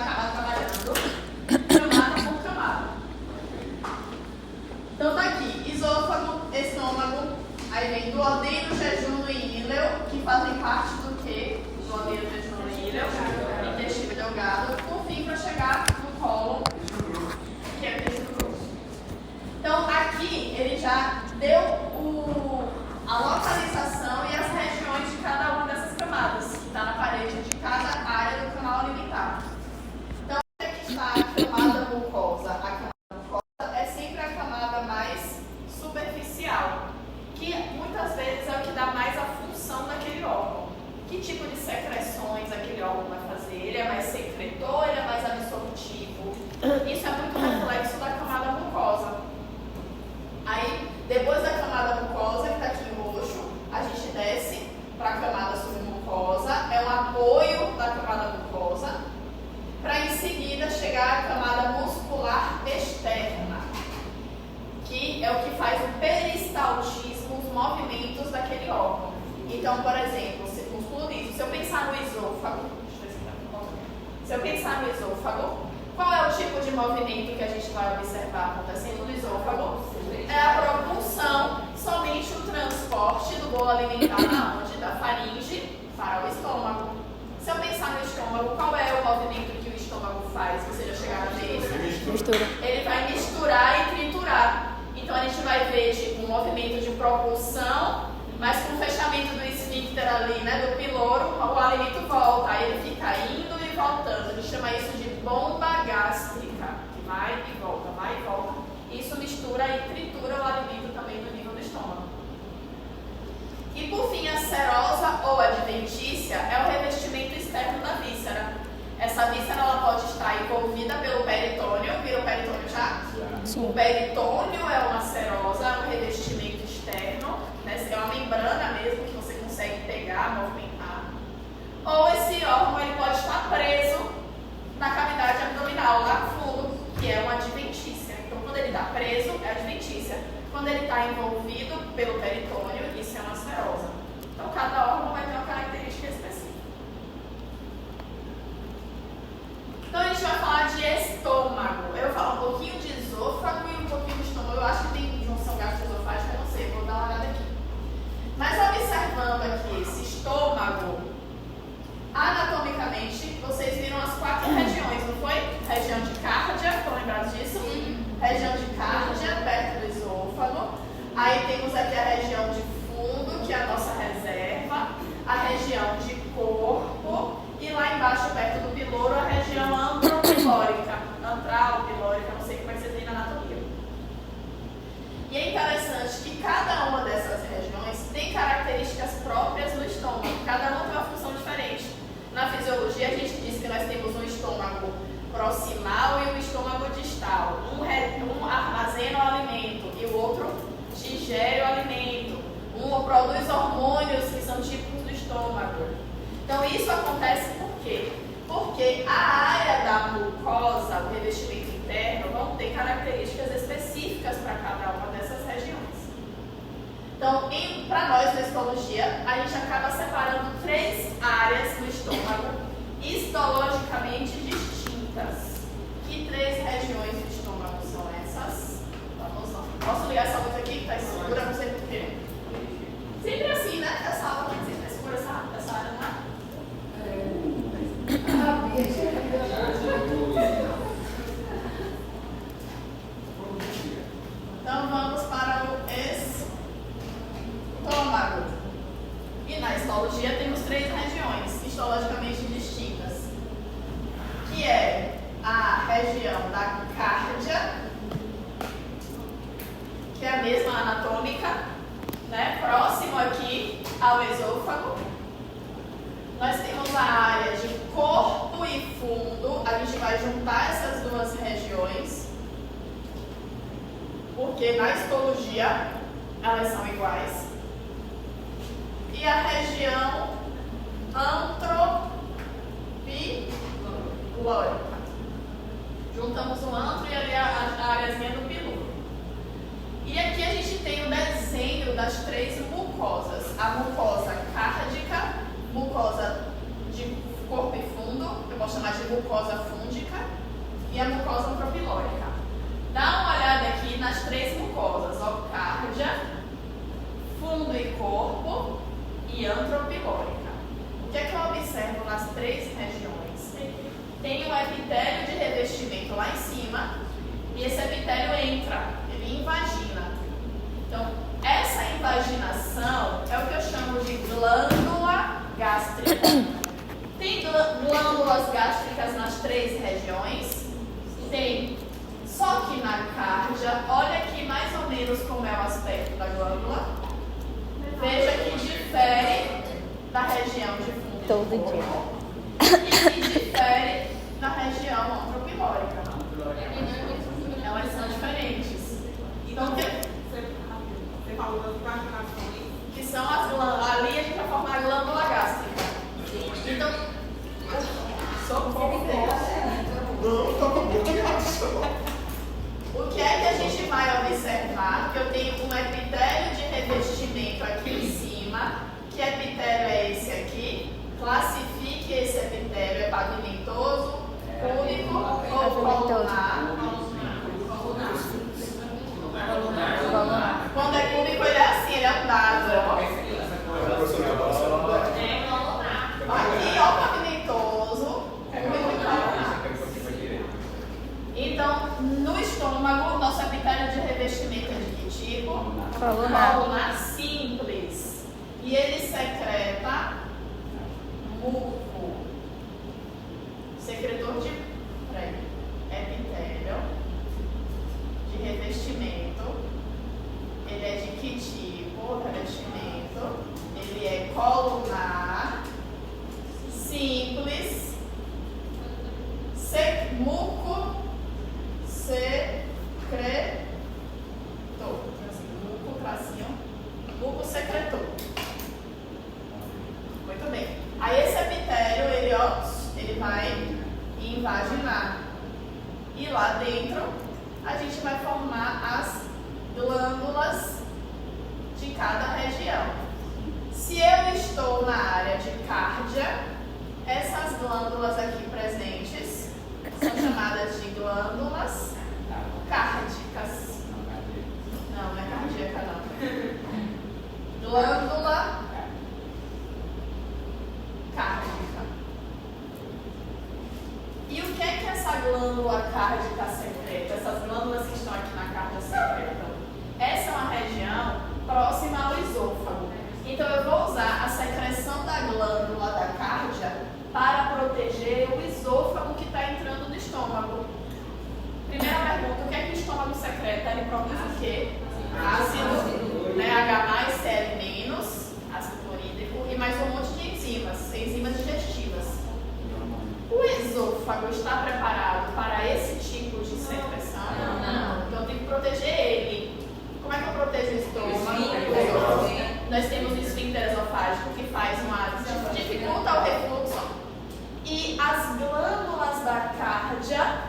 acabar trabalhando camada por camada. Então tá aqui, esôfago, estômago, aí vem duodeno, jejum e íleo, que fazem parte do quê? Duodeno, jejum e íleo, intestino delgado, por fim para chegar no cólon, que é o intestino grosso. Então aqui ele já deu a localização e as regiões de cada uma dessas camadas, que está na parede de cada área do canal alimentar. Então, onde é que está a camada mucosa? A camada mucosa é sempre a camada mais superficial, que muitas vezes é o que dá mais a função daquele órgão. Que tipo de secreções aquele órgão vai fazer? Ele é mais secretor, ele é mais absortivo? Isso é muito reflexo da camada mucosa. Aí, depois da camada mucosa, que está aqui em roxo, a gente desce para a camada submucosa, é um apoio da camada mucosa, para em seguida chegar à camada muscular externa, que é o que faz o peristaltismo, os movimentos daquele órgão. Então, por exemplo, músculo liso, se eu pensar no esôfago, qual é o tipo de movimento que a gente vai observar acontecendo no esôfago? É a propulsão, somente o transporte do bolo alimentar onde? Da faringe para o estômago. Se eu pensar no estômago, qual é o movimento que o estômago faz? Vocês já chegaram a ver isso? Mistura. Ele vai misturar e triturar. Então a gente vai ver tipo um movimento de propulsão, mas com o fechamento do esfíncter ali, né, do piloro, o alimento volta, aí ele fica indo e voltando. A gente chama isso de bomba gástrica, que vai e volta, vai e volta. Isso mistura e tritura o alimento também no nível do estômago. E por fim, a serosa ou adventícia é o revestimento externo da víscera. Essa víscera ela pode estar envolvida pelo peritônio. Viram o peritônio já? Sim. O peritônio é uma serosa, é um revestimento externo, né? É uma membrana mesmo que você consegue pegar, movimentar. Ou esse órgão ele pode estar preso na cavidade abdominal, lá no fundo, que é uma adventícia. Então, quando ele está preso, é adventícia. Quando ele está envolvido pelo peritônio, isso é uma serosa. Então, cada órgão vai ter uma característica específica. Então, a gente vai falar de estômago. Eu vou falar um pouquinho de esôfago e um pouquinho de estômago. Eu acho que tem junção gastroesofágica, eu não sei, vou dar uma olhada aqui. Mas, observando aqui esse estômago, anatomicamente, vocês viram as 4 regiões, não foi? Região de cárdia, estão lembrados disso? Região de cárdia, perto do esôfago. Aí temos aqui a região de fundo, que é a nossa reserva. A região de corpo. E lá embaixo, perto do piloro, a região antropilórica. Antral-pilórica, não sei como é que vocês veem na anatomia. E é interessante que cada uma dessas regiões tem características próprias do estômago. Cada uma tem uma função diferente. Na fisiologia, a gente diz que nós temos um estômago proximal e um estômago distal. Um armazena o alimento e o outro digere o alimento. Um produz hormônios que são típicos do estômago. Então, isso acontece por quê? Porque a área da mucosa, o revestimento interno, vão ter características específicas para cada uma dessas regiões. Então, para nós, na histologia, a gente acaba separando 3 áreas do estômago histologicamente distintas. Que 3 regiões do estômago são essas? Vamos lá. Posso ligar essa luz aqui que está escura, não sei porquê. Sempre assim, né? Essa aula aqui sempre está escura, essa área, não é? Então vamos para o estômago. E na histologia temos 3 regiões histologicamente distintas, que é a região da cárdia, que é a mesma anatômica, né? Próximo aqui ao esôfago. Nós temos a área de corpo e fundo. A gente vai juntar essas 2 regiões, porque na histologia elas são iguais. E a região antropilórica. Juntamos o antro e ali a areazinha do piloro. E aqui a gente tem o desenho das 3 mucosas. A mucosa cárdica, mucosa de corpo e fundo. Eu posso chamar de mucosa fúngica e a mucosa antropilórica. Dá uma olhada aqui nas 3 mucosas, ó, cárdia, fundo e corpo e antropilórica. O que é que eu observo nas 3 regiões? Tem um epitélio de revestimento lá em cima e esse epitélio entra, ele invagina. Então, essa invaginação é o que eu chamo de glândula gástrica. Tem glândulas gástricas nas 3 regiões? Tem. Só que na cárdia, olha aqui mais ou menos como é o aspecto da glândula. Veja que difere da região de fundo todo do dia. corpo e que difere da região antropilórica. Elas são diferentes. Então, Você falou das vaginações. que são as glândulas. Ali a gente vai formar a glândula gástrica. Então, socorro Deus. Não, tá bom. O que é que a gente vai observar? Que eu tenho um epitélio de revestimento aqui em cima. Que epitélio é esse aqui? Classifique esse epitélio. É pavimentoso, cúbico ou colunar? Quando é cúbico, ele é assim, ele é um dado. Aqui, ó, pavimentoso, cúbico e colunar. Então, no estômago, nosso epitélio de revestimento é de que tipo? Colunar simples. E ele secreta muco. Secretor de epitélio de revestimento. Ele é de que tipo? Revestimento. Ele é colunar simples. Muco secretor. Muco, tracinho. Muco secretor. Muito bem. Aí esse epitélio, ele vai invaginar. E lá dentro, a gente vai formar as glândulas de cada região. Se eu estou na área de cárdia, essas glândulas aqui presentes são chamadas de glândulas cárdicas. Não, não é cardíaca não. Glândula cárdica. E o que é que essa glândula cárdica secreta? Essas glândulas que estão aqui na cárdia secretam? Essa é uma região próxima ao esôfago. Então eu vou usar a secreção da glândula da cárdia para proteger o esôfago que está entrando no estômago. Primeira pergunta, o que é que o estômago secreta? Ele produz o quê? Ácido, né? H+, Cl-, ácido clorídrico e mais um monte de enzimas digestivas. O esôfago está preparado para esse tipo de secreção? Não. Então eu tenho que proteger ele. Como é que eu protejo o estômago? Nós temos o esfíncter esofágico que dificulta o refluxo. E as glândulas da cárdia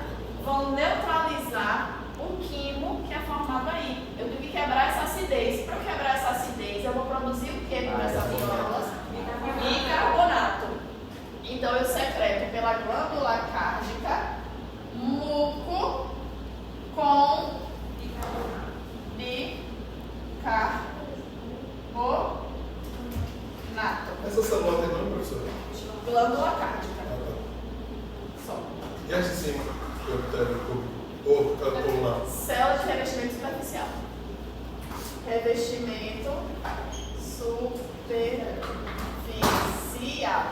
vão neutralizar o quimo que é formado aí. Eu tenho que quebrar essa acidez. Para quebrar essa acidez, eu vou produzir o que por essas glândulas? Bicarbonato. Então eu secreto pela glândula cárdica muco com bicarbonato. Essa célula tem nome, professora? Glândula cárdica. Só. E as de cima? Do epitélio cúbico? Ou colunar? Célula de revestimento superficial. Revestimento superficial.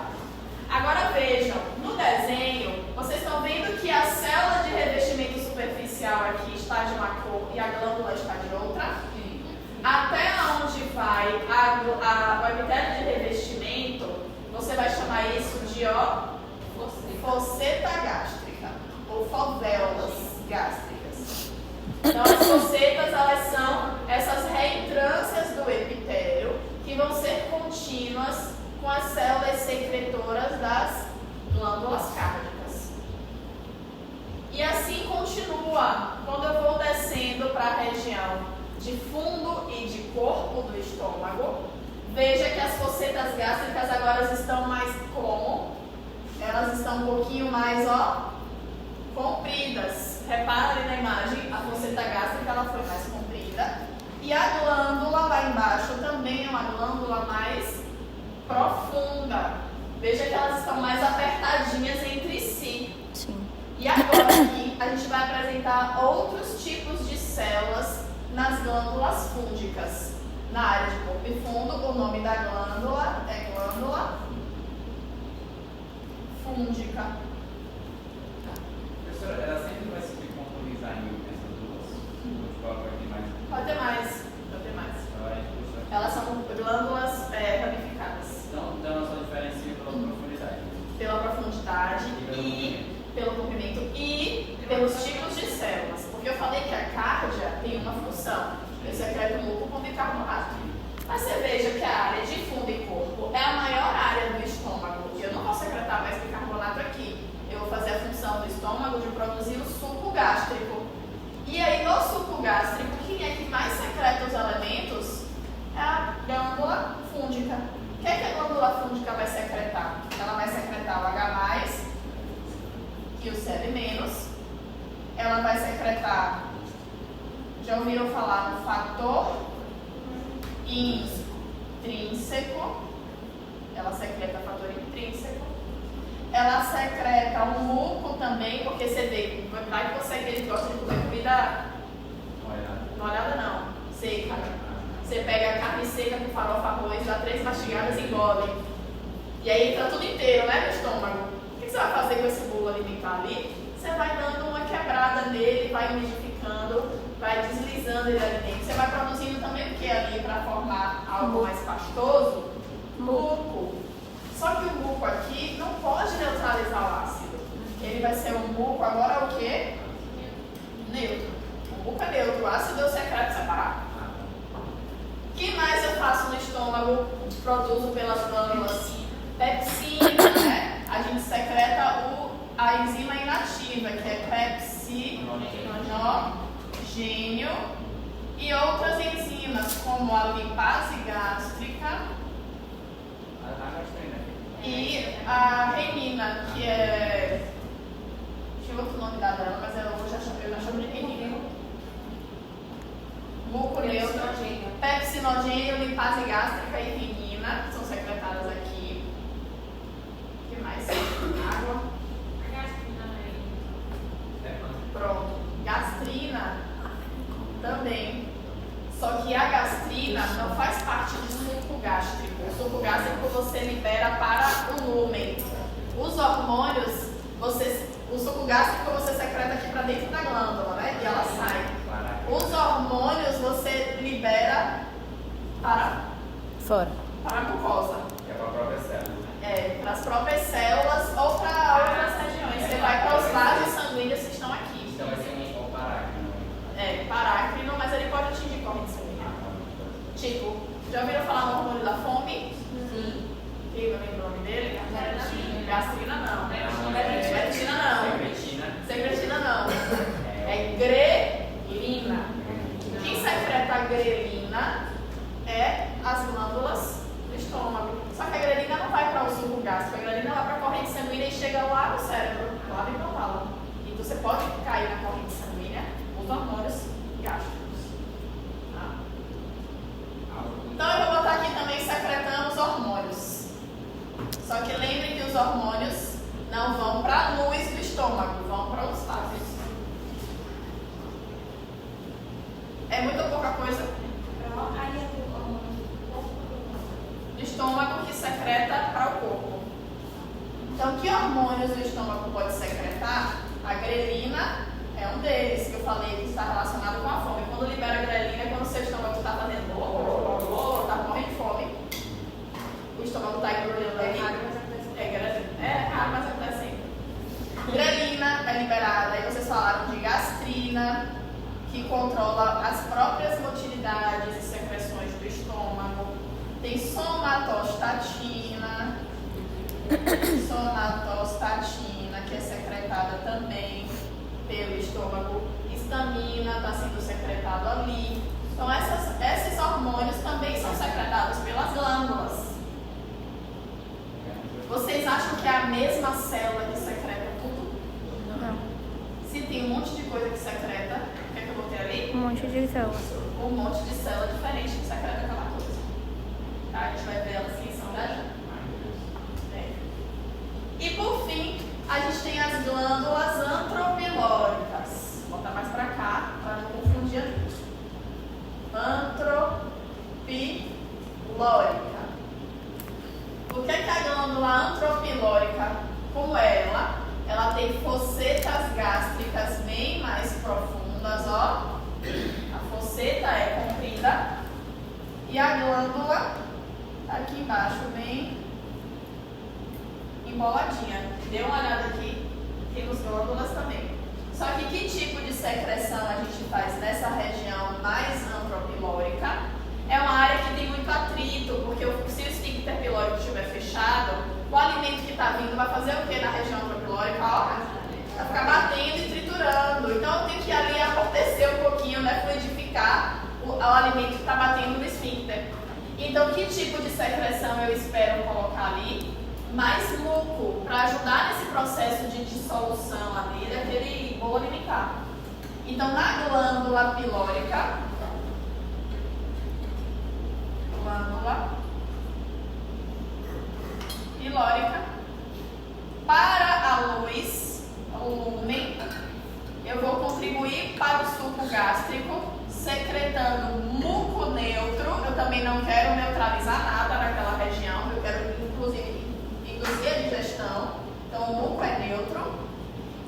Agora vejam, no desenho, vocês estão vendo que a célula de revestimento superficial aqui está de uma cor e a glândula está de outra? Sim. Até onde vai o epitélio de revestimento, você vai chamar isso de fosseta gástrica ou fovéolas gástricas. Então as fossetas, elas são essas reentrâncias do epitélio que vão ser contínuas com as células secretoras das glândulas cárdicas. E assim continua. Quando eu vou descendo para a região de fundo e de corpo do estômago, veja que as fossetas gástricas agora estão mais como? elas estão um pouquinho mais, ó, compridas. Repara ali na imagem, a fosseta gástrica ela foi mais comprida. E a glândula lá embaixo também é uma glândula mais profunda. Veja que elas estão mais apertadinhas entre si. Sim. E agora aqui a gente vai apresentar outros tipos de células nas glândulas fúngicas. Na área de corpo e fundo, o nome da glândula é glândula fúngica. Professora, ela sempre vai se decomporizar em essas duas? Vai ter mais? Pode ter mais, pode ter mais. Elas são glândulas ramificadas. Então, nós só diferencia pela profundidade. Pela profundidade e pelo comprimento e pelos tipos de células. Porque eu falei que a cárdia tem uma função. Eu secreto muco com bicarbonato. Mas você veja que a área de fundo e corpo é a maior área do estômago. Eu não vou secretar mais bicarbonato aqui. Eu vou fazer a função do estômago de produzir o suco gástrico. E aí no suco gástrico, quem é que mais secreta os elementos? É a glândula fúngica. O que é que a glândula fúngica vai secretar? Ela vai secretar o H+, e o Cl-. Ela vai secretar, já ouviram falar no fator intrínseco? Ela secreta fator intrínseco. Ela secreta o muco também, porque você vê, vai que você que gosta de comer comida molhada não, seca. Você pega a carne seca com farofa, arroz, dá 3 mastigadas e engole. E aí entra tudo inteiro, né, no estômago. O que você vai fazer com esse bolo alimentar ali? Você vai dando uma quebrada nele, vai umidificando, vai deslizando ele ali dentro. Você vai produzindo também o que ali para formar algo mais pastoso? Muco. Só que o muco aqui não pode neutralizar o ácido. Ele vai ser um muco agora o quê? Neutro. O muco é neutro, o ácido eu secreto separado. O que mais eu faço no estômago? Produzo pelas glândulas pepsina, né? A gente secreta a enzima inativa, que é pepsinogênio, e outras enzimas, como a lipase gástrica e a renina, que é... Deixa eu ver outro nome dela, mas eu já chamo de renina. Muco neutro, pepsinogênio, lipase gástrica e renina são secretadas aqui. O que mais? Água. Pronto. Gastrina também. Só que a gastrina não faz parte do suco gástrico. O suco gástrico você libera para o lúmen. Os hormônios, o suco gástrico você secreta aqui para dentro da glândula, né? E ela sai. Os hormônios você libera para Fora. Para a mucosa. Que é para a própria célula. É, para as próprias células ou para outras regiões. Você vai para os vasos sanguíneos que estão aqui. Então vai ser um parácrino. É, parácrino, mas ele pode atingir corrente sanguínea. Tipo, já ouviram falar no hormônio da fome? Sim. Quem vai lembrar o nome dele? Gastrina não. Leptina não. Secretina não. É grelina. Quem secreta a grelina é as glândulas do estômago. Só que a grelina não vai para o suco gástrico, a grelina vai para a corrente sanguínea e chega lá no cérebro, lá no hipotálamo. Então você pode cair na corrente sanguínea os hormônios gástricos. Tá? Então eu vou botar aqui também secretando os hormônios. Só que lembrem que os hormônios não vão para a luz do estômago, vão para os vasos. É muita pouca coisa. Do estômago que secreta para o corpo. Então, que hormônios o estômago pode secretar? A grelina é um deles, que eu falei que está relacionado com a fome. Quando libera a grelina, é quando o seu estômago está fazendo está morrendo de fome. O estômago está embrulhando ali. É raro, mas acontece sempre. Grelina é liberada, aí vocês falaram de gastrina, que controla as próprias motilidades e secreções do estômago. Tem somatostatina, que é secretada também pelo estômago. Histamina está sendo secretado ali. Então, esses hormônios também são secretados pelas glândulas. Vocês acham que a mesma célula que secreta tudo? Não. Se tem um monte de coisa que secreta, o que é que eu botei ali? Um monte de células. Um monte de célula diferente que secreta aquela coisa. Tá? A gente vai ver elas assim, são da gente. E por fim, a gente tem as glândulas antropilóricas. Vou botar mais para cá, para não confundir a gente. Antropilórica. O que é a glândula antropilórica? Como ela tem fossetas gástricas bem mais profundas, ó. A fosseta é comprida e a glândula tá aqui embaixo, bem emboladinha. Dê uma olhada aqui, temos glândulas também. Só que tipo de secreção a gente faz nessa região mais antropilórica? É uma área que tem muito atrito, porque se o esfíncter pilórico estiver fechado, o alimento que está vindo vai fazer o que na região antropilórica? Ó, vai ficar batendo e triturando. Então tem que ali amortecer um pouquinho, né, fluidificar o alimento que está batendo no esfíncter. Então que tipo de secreção eu espero colocar ali? Mais muco, para ajudar nesse processo de dissolução ali daquele bolo alimentar. Então, na glândula pilórica, para a luz, o lúmen, eu vou contribuir para o suco gástrico, secretando muco neutro. Eu também não quero neutralizar nada naquela região, eu quero inclusive induzir a digestão, então o muco é neutro.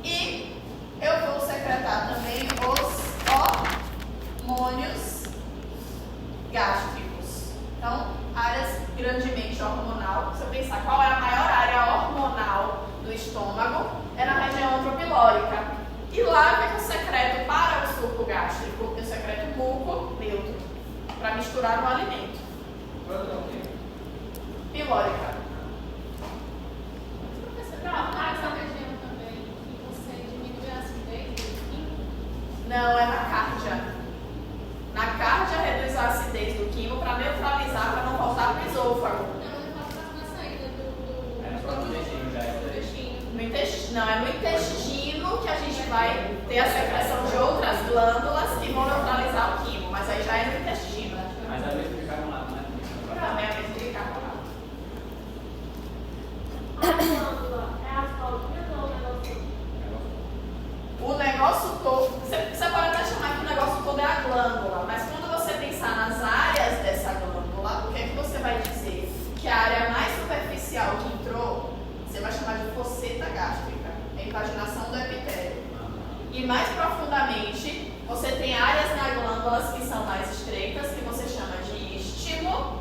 E eu vou secretar também os hormônios gástricos. Então, áreas grandemente hormonal. Se eu pensar qual é a maior área hormonal do estômago, é na região antropilórica. E lá o que eu secreto para o suco gástrico? Eu secreto muco neutro, para misturar o alimento. Pilórica. Não, é na cárdia. Na cárdia reduz a acidez do quimo para neutralizar, para não voltar para o esôfago. No intestino. Não, é no intestino que a gente vai ter a secreção de outras glândulas que vão neutralizar o quimo, mas aí já é no intestino. Mas é mesmo bicarbonato, né? Também é mesmo bicarbonato. O negócio todo, você pode até chamar que o negócio todo é a glândula, mas quando você pensar nas áreas dessa glândula, o que é que você vai dizer? Que a área mais superficial que entrou, você vai chamar de fosseta gástrica, a impaginação do epitélio. E mais profundamente, você tem áreas na glândula que são mais estreitas, que você chama de istmo.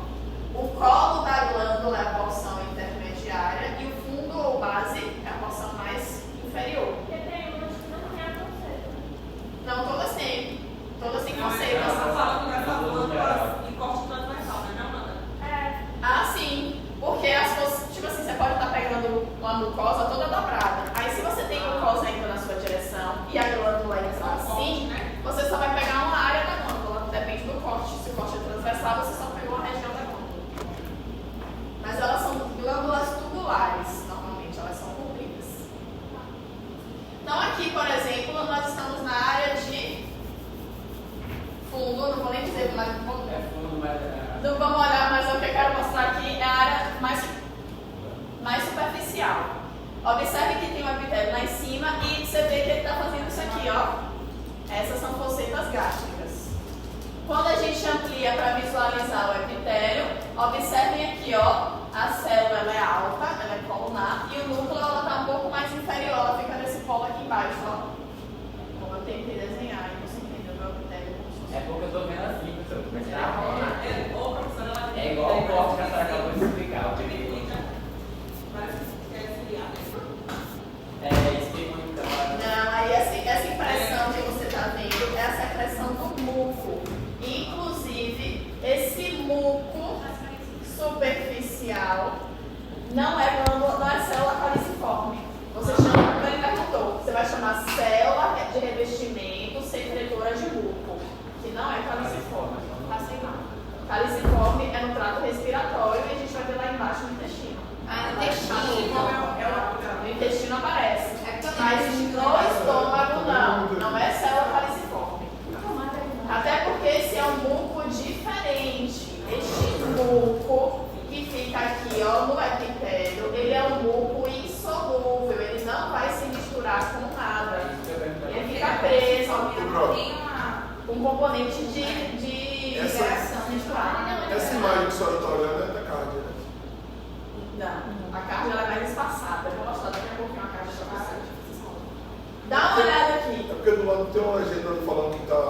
O colo da glândula é a porção intermediária e o fundo ou base é a porção mais inferior. Não, todas têm. Todas têm fosseta. E corte transversal, né, Amanda? Ah, sim. Porque as tipo assim, você pode estar pegando uma mucosa toda dobrada. Aí se você tem mucosa indo na sua direção e a glândula indo assim, você só vai pegar uma área da glândula. Depende do corte. Se o corte é transversal, você só pegou uma região da glândula. Mas elas são glândulas tubulares, normalmente. Elas são compridas. Então aqui, por exemplo, nós estamos na área de fundo, não vou nem dizer, mas não vamos olhar, mas o que eu quero mostrar aqui é a área mais superficial. Observe que tem um epitélio lá em cima e você vê que ele está fazendo isso aqui, ó. Essas são fossetas gástricas. Quando a gente amplia para visualizar o epitélio, observem aqui, ó, a célula ela é alta, ela é colunar, e o núcleo ela está um pouco mais inferior, ela fica nesse polo aqui embaixo, ó. Como eu tentei desenhar, e você entendeu meu epitélio como se fosse. É porque eu tô vendo assim, professor. É É igual o corte que a senhora acabou de explicar. Eu peguei. Explica muito trabalho. Não, aí essa impressão que você está vendo é a secreção do muco. Inclusive, esse muco superficial não é glândula, não é célula caliciforme. Você chama, como ele perguntou, você vai chamar célula de revestimento secretora de muco, que não é caliciforme. Assim não. Caliciforme é no trato respiratório e a gente vai ver lá embaixo no intestino. Ah, no intestino. É uma intestino aparece. Mas no estômago não é célula faliciforme. Até porque esse é um muco diferente. Este muco que fica aqui, ó, no epitélio, ele é um muco insolúvel, ele não vai se misturar com nada. Ele fica preso, tem um componente de reação misturada. Essa imagem que a senhora está olhando é da carne, né? Não, a carne ela é mais espaçada. Eu vou mostrar daqui a pouquinho a carne para vocês. Dá uma olhada aqui. É porque do lado tem uma legenda falando que está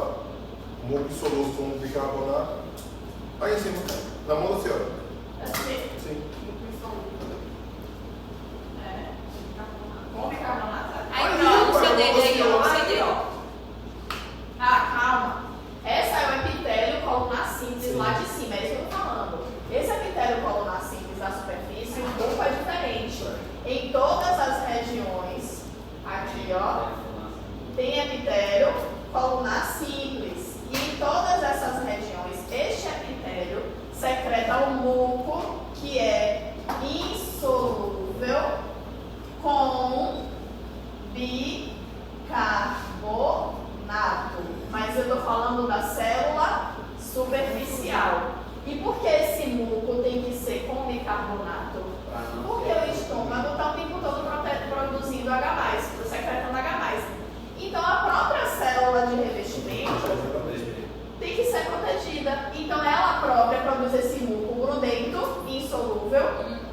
muito soluço com bicarbonato. Aí em cima, na mão da senhora. Assim? Sim. Com bicarbonato? Aí não, o seu dedo aí, ó. O seu dedo. Ah, calma. Essa é o epitélio colunar simples lá de cima, é isso que eu tô falando. Esse epitélio colunar simples da superfície, o corpo é diferente. Em todas as regiões, aqui ó, tem epitélio colunar simples. E em todas essas regiões, este epitélio secreta um muco que é insolúvel com bicarbonato. Mas eu estou falando da célula superficial. E por que esse muco tem que ser com bicarbonato? Porque o estômago está o tempo todo produzindo H+, secretando H+. Então a própria célula de revestimento tem que ser protegida. Então ela própria produz esse muco grudento, insolúvel,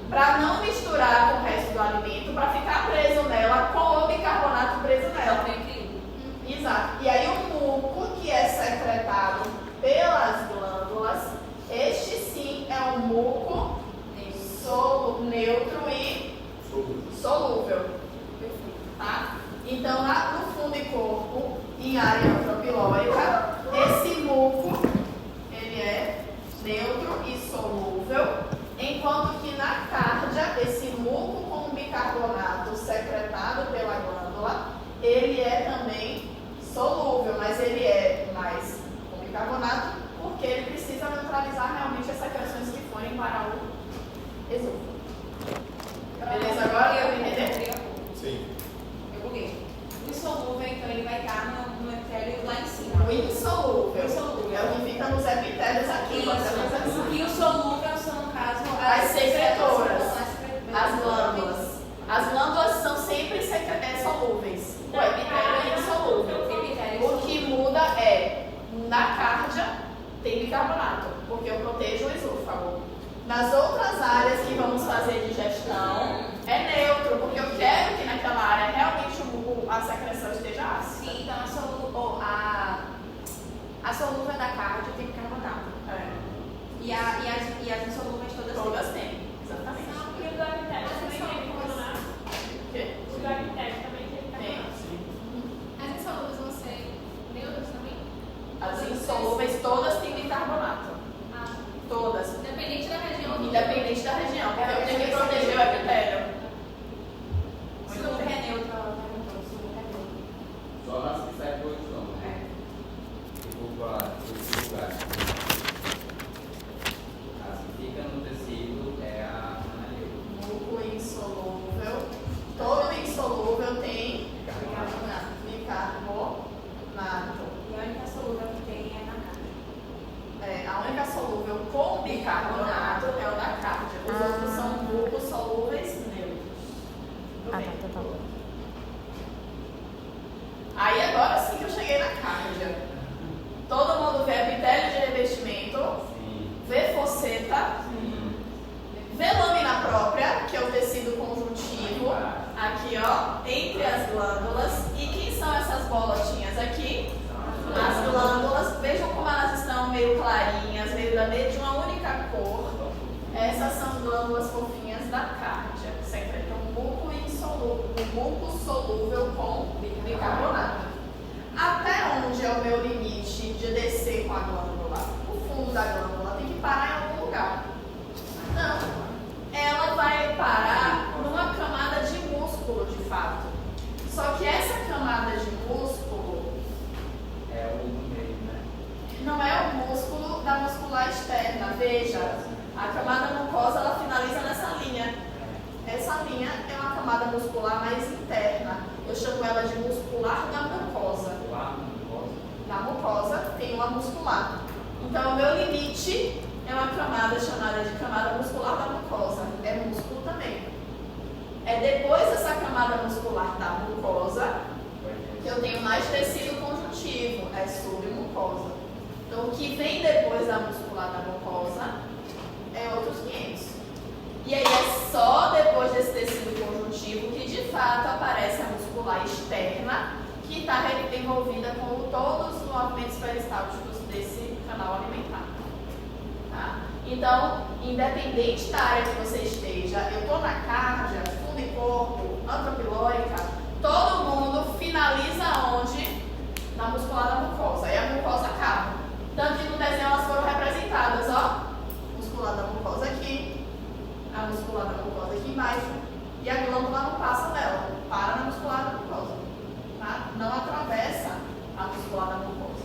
para não misturar com o resto do alimento, para ficar preso nela com o bicarbonato preso nela. Exato. E aí o muco que é secretado pelas glândulas, este sim é um muco neutro e solúvel. Tá? Então lá no fundo e corpo, em área antropilórica, esse muco ele é neutro e solúvel, enquanto que na cárdia, esse muco com bicarbonato secretado pela glândula, ele é também solúvel, mas ele é mais com bicarbonato porque ele precisa neutralizar realmente as secreções que forem para o esôfago. Beleza? Agora eu entender? Sim. Eu buguei. O insolúvel, então, ele vai estar no epitélio lá em cima. O insolúvel. Insolúvel. É o que fica nos epitélios aqui. Isso. E o solúvel são, no caso, As secretoras. As As glândulas. As glândulas são sempre solúveis. O epitélio é insolúvel. O que muda é, na cárdia, tem bicarbonato, porque eu protejo o esôfago. Nas outras áreas que vamos fazer digestão, é neutro, porque eu quero que naquela área realmente a secreção esteja ácida. Sim, então a solúvel da cárdia tem bicarbonato. É. E as insolúveis todas têm. Todas têm, exatamente. E o do epitélio também tem bicarbonato? O quê? O do epitélio também tem bicarbonato? As insolúveis vão ser neutras também? As insolúveis todas têm bicarbonato. Ah, Todas. independente da região. Independente da região, porque eu tenho que proteger o epitélio. Solúvel é neutro, ela perguntou. Solúvel é neutro. Só nas que saem por estômago. Esse lugar. As que ficam no tecido é a neutra. Muco insolúvel. Todo insolúvel tem bicarbonato. E a única solúvel que tem é na cárdia. É, a única solúvel com bicarbonato é o da cárdia. Os outros são mucos solúveis neutros. Tudo bem? Tá bom. Aí agora sim que eu cheguei na cárdia. Todo mundo vê epitélio de revestimento, Sim. vê fosseta, vê lâmina própria, que é o tecido conjuntivo, aqui ó, entre as glândulas. E quem são essas bolotinhas aqui? As glândulas. Vejam como elas estão meio clarinhas, meio de uma única cor. Essas são glândulas fofinhas da cárdia, que secretam muco insolúvel, muco solúvel com bicarbonato. Até onde é o meu limite de descer com a glândula? O fundo da glândula tem que parar em algum lugar. Não. Ela vai parar numa camada de músculo, de fato. Só que essa camada de músculo É o do meio, né? não é o músculo da muscular externa. Veja, a camada mucosa ela finaliza nessa linha. Essa linha é uma camada camada muscular mais interna. Eu chamo ela de muscular da mucosa. Na mucosa tem uma muscular. Então, o meu limite é uma camada chamada de camada muscular da mucosa. É músculo também. É depois dessa camada muscular da mucosa que eu tenho mais tecido conjuntivo, é submucosa. Então, o que vem depois da muscular da mucosa é outros 500. E aí é só depois desse tecido conjuntivo que de fato aparece a muscular externa, que está envolvida com todos os movimentos peristálticos desse canal alimentar. Tá? Então, independente da área que você esteja, eu estou na cárdia, fundo e corpo, antropilórica, todo mundo finaliza onde? Na muscular da mucosa. E a mucosa acaba. Tanto que no desenho elas foram representadas, ó. Muscular da mucosa aqui, a muscular da mucosa aqui embaixo, e a glândula não passa dela, para na muscular da mucosa. Tá? Não atravessa a muscular da mucosa.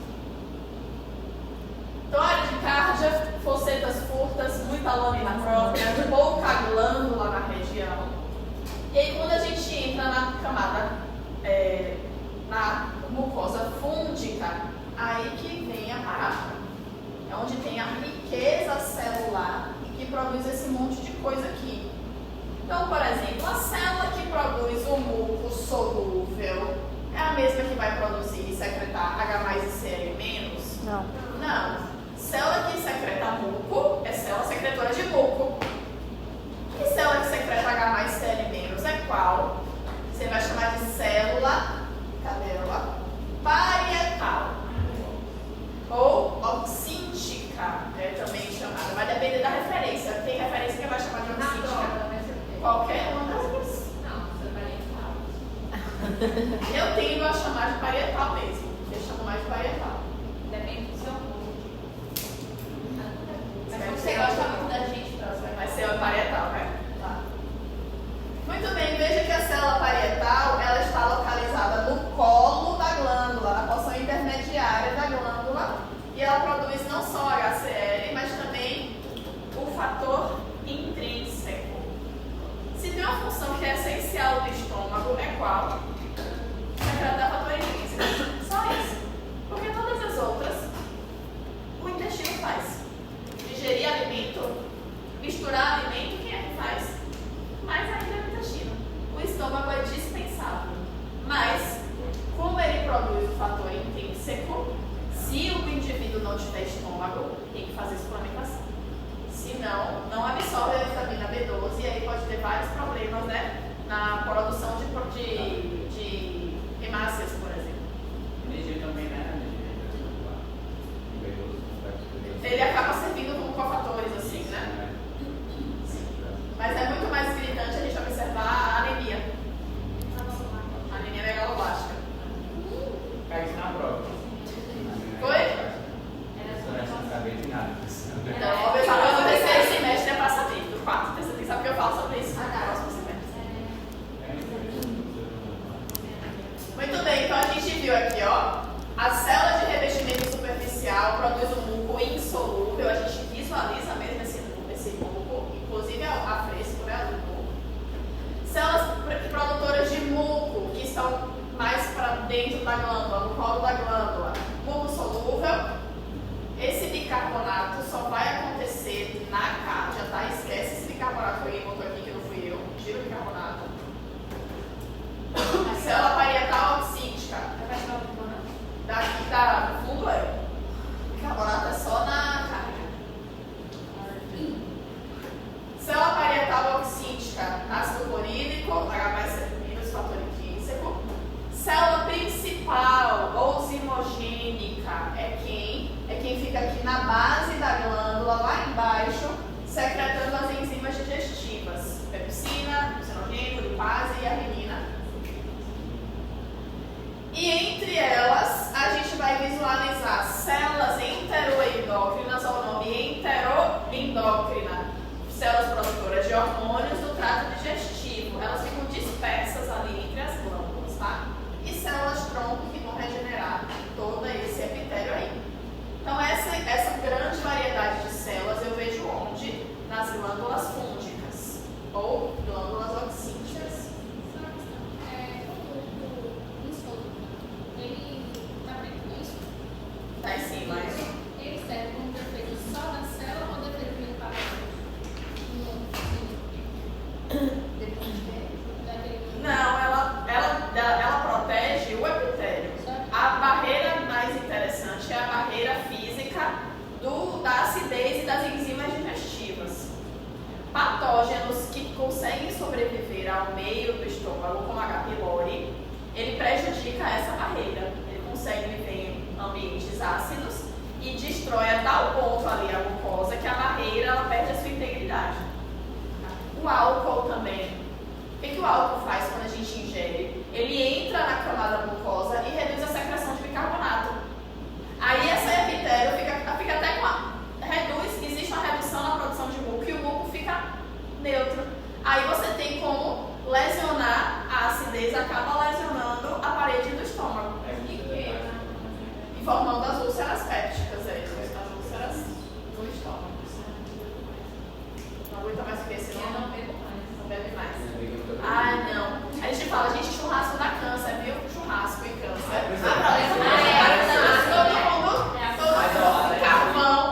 Então, a área de cárdia, fossetas curtas, muita lâmina própria, pouca glândula na região. E aí, quando a gente entra na camada, na mucosa fúngica, aí que vem a parada. É onde tem a riqueza celular que produz esse monte de coisa aqui. Então, por exemplo, a célula que produz o muco solúvel é a mesma que vai produzir e secretar H+ e Cl-? Não. Não. Célula que secreta muco é célula secretora de muco. E célula que secreta H+ e Cl- é qual? Você vai chamar de célula, cadê ela? Parietal. Ou oxíntica, é também chamada. Vai depender da referência. Tem referência que vai chamar de oxíntica. Qualquer uma das duas. Não, você vai Eu tendo a chamar de parietal mesmo. Eu chamo mais de parietal. Depende do seu mundo. Mas Vai como ser você gosta muito da gente, Vai ser a parietal, né? Tá. Muito bem, veja que a célula parietal ela está localizada no colo da glândula, na porção intermediária da glândula, e ela produz não só HCl, mas também o fator intrínseco. Se tem uma função que é essencial do estômago, é qual? Secretar fator intrínseco. Só isso. Porque todas as outras o intestino faz. Digerir alimento, misturar alimento, quem é que faz? Mas ainda é o intestino. O estômago é dispensável. Mas, como ele produz o fator intrínseco, se o indivíduo não tiver estômago, tem que fazer suplementação. Senão, não absorve a vitamina B12 e aí pode ter vários problemas, né? Na produção de hemácias, por exemplo. Energia também, né? Ele acaba servindo como cofatores, assim, né? Mas é muito mais gritante a gente observar a anemia. A anemia megaloblástica. Cai isso na prova. Foi? Não sabia de nada. Então, vamos ver se no terceiro semestre é passatempo. Do quarto, terceiro, tem que saber que eu falo sobre isso no próximo semestre. Muito bem, então a gente viu aqui, ó. A célula de revestimento superficial produz um muco insolúvel. A gente visualiza mesmo esse muco, inclusive a fresco, né? Do muco. Células produtoras de muco, que estão mais para dentro da glândula, no colo da glândula. Muco solúvel. Esse bicarbonato só vai acontecer na cárdia, tá? Esquece esse bicarbonato que alguém botou aqui, que não fui eu. Tira o bicarbonato. A célula parietal oxítica. Daqui da fundo é. Bicarbonato é só na cárdia. Célula parietal oxítica, ácido clorídrico, H+, fator intrínseco. Célula principal ou zimogênica é quem fica aqui na base da glândula, lá embaixo, secretando as enzimas digestivas, pepsina, mucinogênico, lipase e arginina. E entre elas, a gente vai visualizar células enteroendócrinas, ou o nome enteroendócrina, células produtoras de hormônios do trato digestivo. Elas ficam dispersas ali entre as glândulas, tá? E células tronco que vão regenerar todo esse epitélio aí. Então, essa grande variedade de células eu vejo onde? Nas glândulas fúngicas, ou glândulas oxíticas. ao meio do estômago, como H. pylori, ele prejudica essa barreira. Ele consegue viver em ambientes ácidos e destrói a tal ponto ali a mucosa que a barreira ela perde a sua integridade. O álcool também. O que o álcool faz quando a gente ingere? Ele entra na camada mucosa e reduz a secreção de bicarbonato. Aí essa epitério fica até com a... existe uma redução na produção de muco e o muco fica neutro. Aí você tem como lesionar a acidez, acaba lesionando a parede do estômago. E formando as úlceras pépticas, as úlceras do estômago. Não aguenta mais o que? Senão não bebe mais. Ai, não. A gente fala, gente, churrasco dá câncer, viu? Churrasco e câncer. Todo mundo, carvão.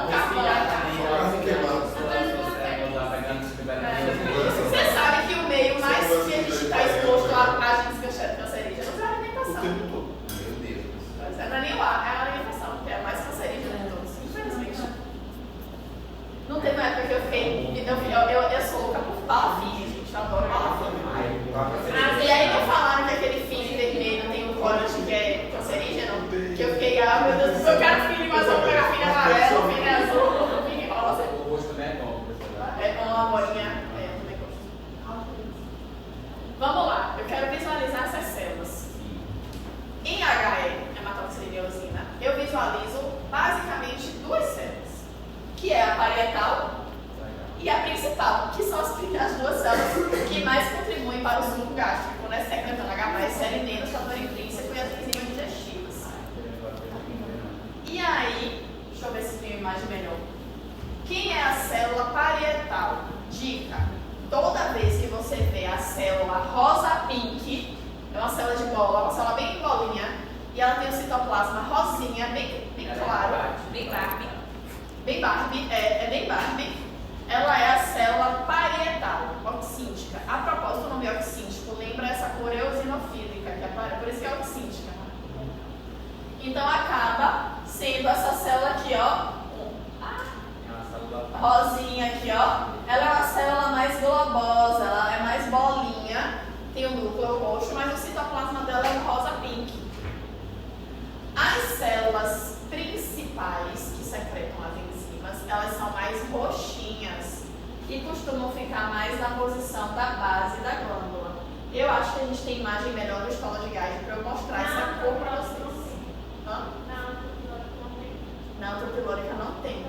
Você sabe que o meio mais que a gente está exposto a agentes cancerígenos é a alimentação. O tempo todo. Meu Deus. Pois é, não é nem o ar, é a alimentação, que é a mais cancerígena de todos, infelizmente. Não teve uma época que eu fiquei. Eu sou louca por bala fine, gente. Eu adoro bala fine. E aí não falaram que aquele fine vermelho tem um corante que é cancerígeno? Que eu fiquei, ah, meu Deus do céu, eu quero fine, mas eu vou pegar fine amarelo, fine azul, fine rosa. O rosto também é bom, professor. É com uma bolinha. Também gosto. Vamos lá, eu quero visualizar essas células. Em HE, hematoxiliosina, eu visualizo basicamente duas células, que é a parietal e a principal, que são as duas células que mais contribuem para o suco gástrico, né? Secretando H+, serenina, fator intrínseco e as enzimas digestivas. E aí, deixa eu ver se tem uma imagem melhor. Quem é a célula parietal? Dica: toda vez que você vê a célula rosa-pink, é uma célula de bola, uma célula bem bolinha, e ela tem o citoplasma rosinha, bem claro, bem Barbie. Bem Barbie. Ela é a célula parietal, oxíntica. A propósito, o nome oxíntico lembra essa cor eosinofílica, que é por isso que é oxíntica. Então acaba sendo essa célula aqui, ó, rosinha aqui, ó. Ela é uma célula mais globosa, ela é mais bolinha, tem o núcleo roxo, mas o citoplasma dela é um rosa pink. As células principais que secretam as enzimas, elas são mais roxinhas e costumam ficar mais na posição da base da glândula. Eu acho que a gente tem imagem melhor do estômago de gás para eu mostrar essa cor para vocês. Hã? Na antropilórica não tem.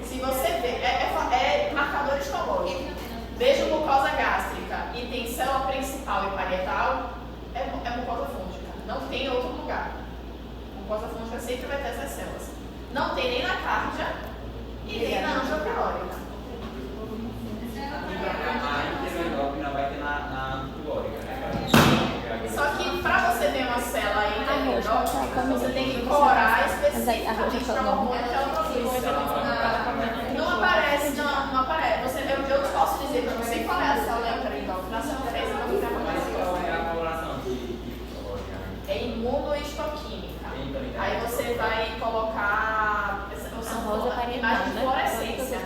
Se você vê, é marcador histológico. Veja mucosa gástrica e tem célula principal e parietal, é mucosa fúngica. Não tem outro lugar. Mucosa fúngica sempre vai ter essas células. Não tem nem na cárdia e nem na angiopilórica. Não vai ter na antipilórica, né? Só que para você ver uma célula interendócrina, você tem que corar especificamente para o hormônio que ela produz. Não aparece. Eu posso dizer para você qual é a célula interendócrina, se não fez, eu não É a coloração de é imunohistoquímica. Aí você vai colocar a imagem de fluorescência.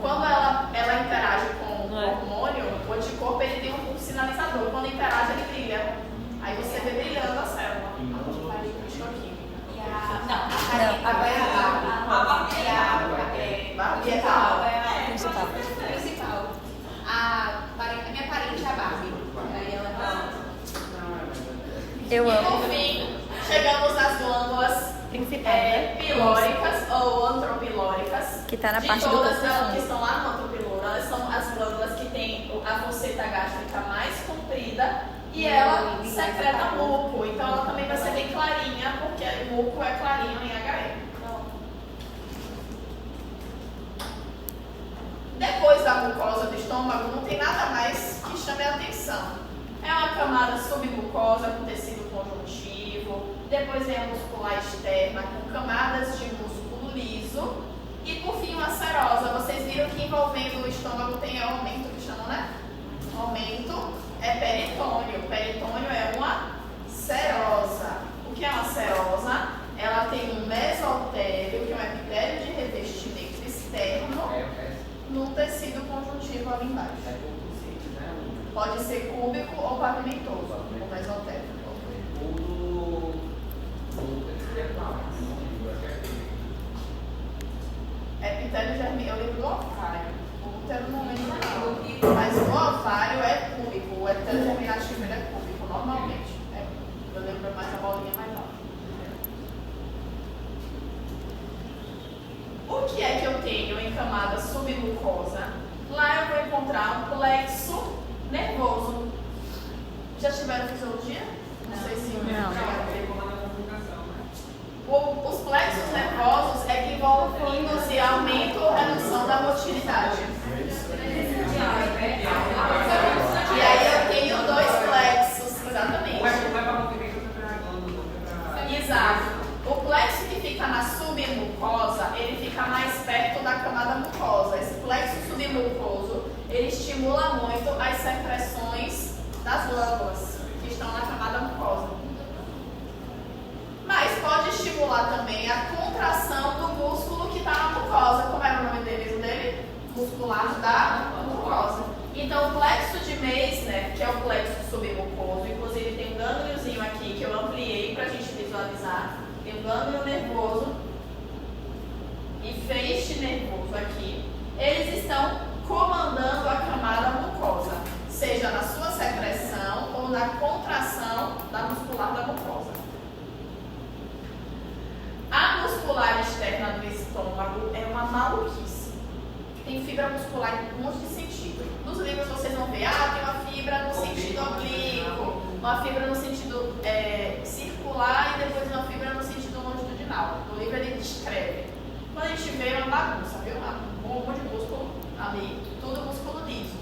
Quando ela interage com o hormônio, o anticorpo ele tem um sinalizador. Quando interage, ele brilha. Aí você vê brilhando a célula. A principal. A minha parente é a Barbie. Aí ela Eu E amo. por fim, chegamos nas glândulas pilóricas ou antropilóricas. Que tá na parte do todas corpo elas fundo. que estão lá no antropiloro, elas são as glândulas que têm a fosseta gástrica mais comprida e ela secreta muco. Então ela também vai ser bem clarinha, porque o muco é clarinho em HE. Depois da mucosa do estômago, não tem nada mais que chame a atenção. É uma camada submucosa com tecido conjuntivo, depois vem a muscular externa com camadas de músculo liso e por fim uma serosa. Vocês viram que envolvendo o estômago tem aumento, que chamam, né? Aumento é peritônio. Peritônio é uma serosa. O que é uma serosa? Ela tem um mesotélio, que é um epitélio de revestimento externo, no tecido conjuntivo ali embaixo. É pouco simples, né? Pode ser cúbico ou pavimentoso, ou mesotélio. O do seria qual? Epitélio germinal, eu lembro do ovário. O útero não lembro não. Mas o ovário é cúbico, o epitélio germinativo ele é cúbico, normalmente. Eu lembro mais a bolinha mais alta. O que é que eu tenho em camada submucosa? Lá eu vou encontrar um plexo nervoso. Já tiveram fisiologia? Não sei se os plexos nervosos é que vão induzir aumento ou redução da motilidade. E aí eu tenho dois plexos, exatamente. Exato. O plexo que fica na submucosa, ele fica mais perto da camada mucosa. Esse plexo submucoso, ele estimula muito as secreções das glândulas que estão na camada mucosa. Mas pode estimular também a contração do músculo que está na mucosa. Como era o nome dele? Muscular da mucosa. Então, o plexo de Meissner, que é o plexo submucoso, inclusive tem um gângliozinho aqui que eu ampliei para a gente visualizar. Tem um gânglio nervoso e feixe nervoso aqui. Eles estão comandando a camada mucosa, seja na sua secreção ou na contração da muscular da mucosa. A muscular externa do estômago é uma maluquice. Tem fibra muscular em um monte de sentido. Nos livros vocês vão ver, tem uma fibra no sentido oblíquo, uma fibra no sentido circular e depois uma fibra no sentido longitudinal. No livro ele descreve. Quando a gente vê, é uma bagunça, viu? Um monte de músculo ali, tudo músculo liso.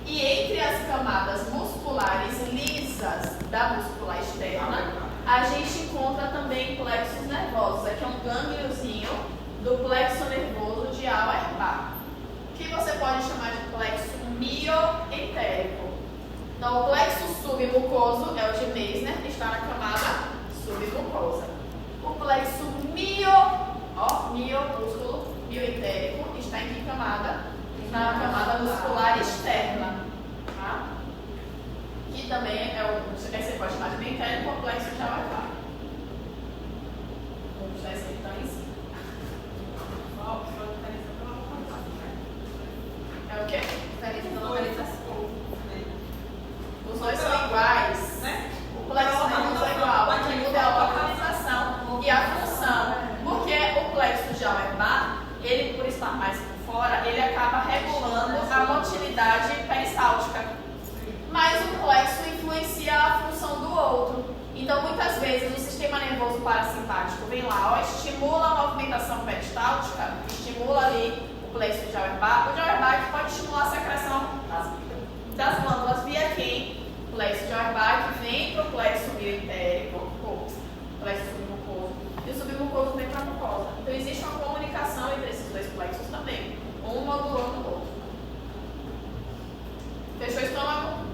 E entre as camadas musculares lisas da muscular externa, a gente encontra também plexos nervosos. Aqui é um gângliozinho do plexo nervoso de Auerbach, que você pode chamar de plexo mioentérico. Então, o plexo submucoso é o de Meissner, que está na camada submucosa. O plexo músculo mioentérico, está em que camada? Na camada muscular externa. Tá? Que também você pode chamar de bioentérico ou plexo de Auerbach. Vamos dar esse então em cima. É o quê? Os dois são iguais. O plexo nervoso é igual. O que muda é a localização e a função. Porque o plexo de Auerbach, ele, por estar mais por fora, ele acaba regulando a motilidade peristáltica. Mas o plexo influencia a função do outro. Então, muitas vezes, o sistema nervoso parasimpático vem lá, estimula a movimentação peristáltica, estimula ali o plexo de Auerbach. O de Auerbach pode estimular a secreção das glândulas via quem? O plexo de Auerbach vem para o plexo mioentérico, ou plexo submucoso, e o submucoso vem para a mucosa. Então, existe uma comunicação entre esses dois plexos também, um modulando o outro. Fechou o estômago?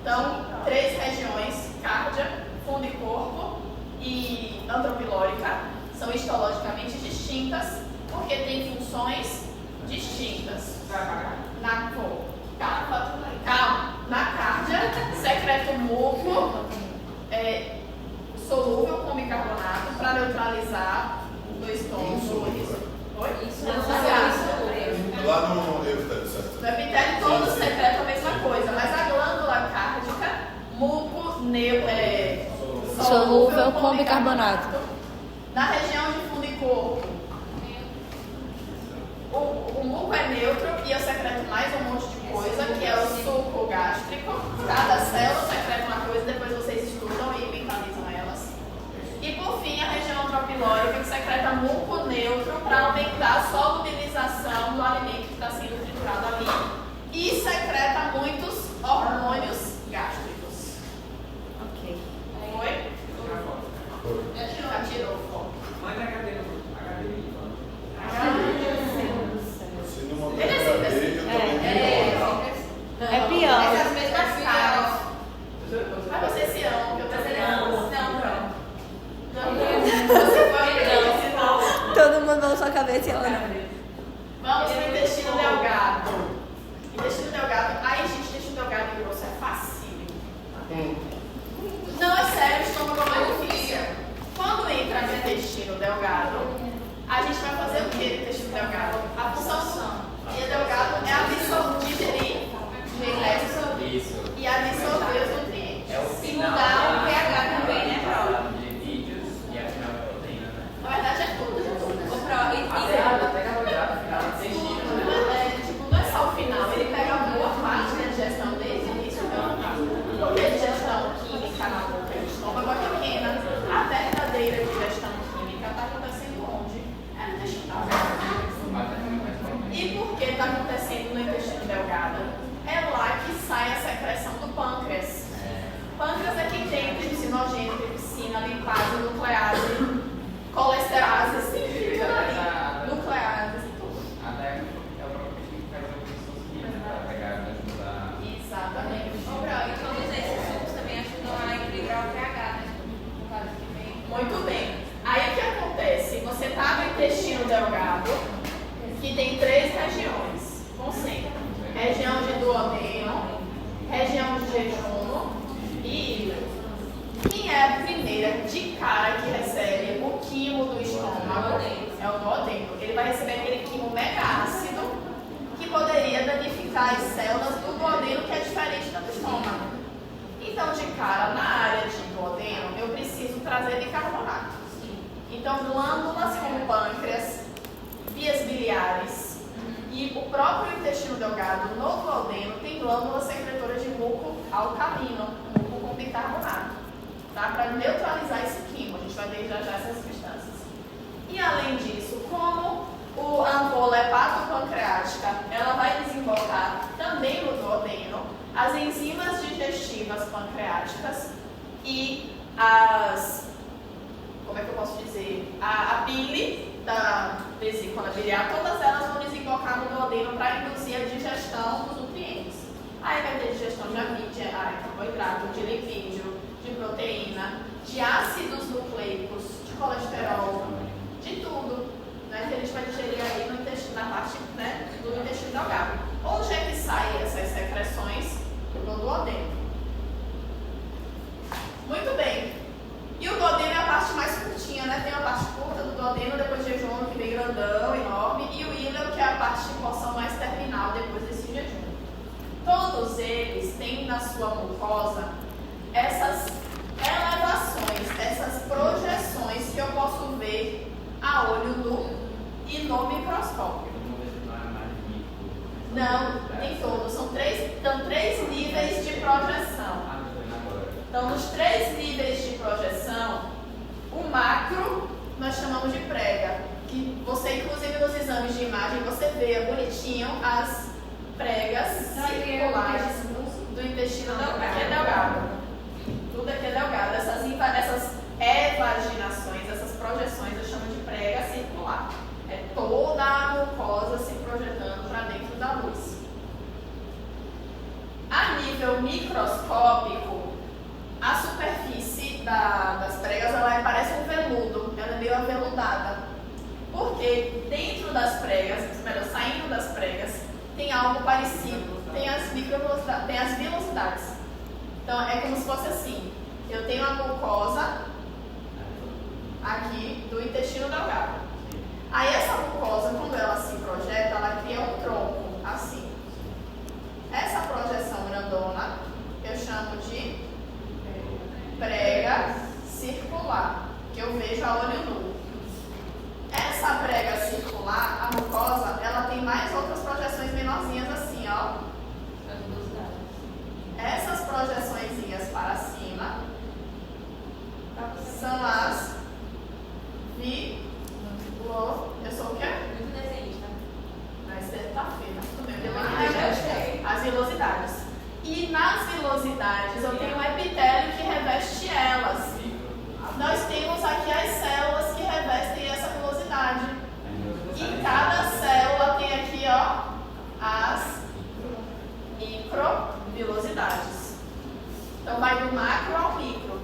Então, 3 regiões, cárdia, fundo e corpo e antropilórica, são histologicamente distintas, porque têm funções distintas. Calma. Na cárdia, secreta o muco solúvel com bicarbonato para neutralizar do estômago. Oi? Isso não Lá no epitélio, certo? No epitélio todo secreta a mesma coisa, mas a glândula cárdica, muco solúvel com bicarbonato. Na região de fundo e corpo, o muco é neutro e eu secreto mais um monte de coisa, que é o suco gástrico. Cada célula secreta uma coisa, depois vocês estudam e mentalizam elas. E por fim, a região antropilórica, que secreta muco neutro para aumentar a solubilização do alimento que está sendo triturado ali. E secreta muitos hormônios gástricos. Ok. Foi? Já tirou o foco. Manda a cadeira. Se não mandar HD, eu também É pior. Essas mesmas caras. Mas você se ama, eu também amo. Não. Você foi não. Todo mundo na sua cabeça e ela não. delgada, é lá que sai a secreção do pâncreas. Pâncreas é quem tem tritinogenina, tripsina, lipase, nuclease, colesterase, nuclease e tudo. A DEC é o próprio que faz a glicosmia para pegar e ajudar. Exatamente. Ô, Bro, e todos esses sucos também ajudam a equilibrar o pH, né? No caso que vem. Muito bem. Aí o que acontece? Você está no intestino delgado, que tem 3 regiões. Concentra. Região de duodeno, região de jejum e hígado. Quem é a primeira de cara que recebe o quimo do estômago? É o duodeno. Ele vai receber aquele quimo mega ácido que poderia danificar as células do duodeno, que é diferente da do estômago. Então, de cara, na área de duodeno, eu preciso trazer bicarbonato. Então, glândulas como pâncreas, vias biliares e o próprio intestino delgado no duodeno tem glândulas secretoras de muco alcalino, muco com bicarbonato, tá? Para neutralizar esse quimo. A gente vai ver já essas substâncias. E além disso, como a ampola hepatopancreática, ela vai desembocar também no duodeno as enzimas digestivas pancreáticas e como é que eu posso dizer? A bile da vesícula biliar, todas elas vão desembocar no duodeno para induzir a digestão dos nutrientes. Aí vai ter digestão de carboidrato, de lipídio, de proteína, de ácidos nucleicos, de colesterol, de tudo, né, que a gente vai digerir aí no intestino, na parte, né, do intestino delgado. Onde é que saem essas secreções? No duodeno. Muito bem. E o duodeno é a parte mais curtinha, né? Tem a parte curta do duodeno, depois de jejum, que vem grandão, enorme, e o íleo, que é a parte de porção mais terminal depois desse jejum. Todos eles têm na sua mucosa essas elevações, essas projeções que eu posso ver a olho nu e no microscópio. Não, nem todos. São 3 níveis de projeção. Então, nos 3 níveis de projeção, o macro nós chamamos de prega, que você, inclusive nos exames de imagem, você vê bonitinho as pregas circulares do intestino delgado. Tudo aqui é delgado. Essas evaginações, essas projeções, eu chamo de prega circular. É toda a mucosa se projetando para dentro da luz. A nível microscópico, a superfície das pregas, ela parece um veludo, ela é meio aveludada. Porque dentro das pregas, melhor, saindo das pregas, tem algo parecido, tem as microvelocidades, tem as velocidades. Então é como se fosse assim, eu tenho a mucosa aqui do intestino delgado. Aí essa mucosa, quando ela se projeta, ela cria um tronco, assim. Essa projeção grandona, eu chamo de prega circular, que eu vejo a olho nu. Essa prega circular, a mucosa, ela tem mais outras projeções menorzinhas assim, ó. Essas projeçõezinhas para cima são as eu sou o quê? Muito desenhista. Mas tá feio, tudo bem. As vilosidades. E nas vilosidades eu tenho um epitélio que reveste elas. Nós temos aqui as células que revestem essa vilosidade. E cada célula tem aqui, ó, as microvilosidades. Então vai do macro ao micro.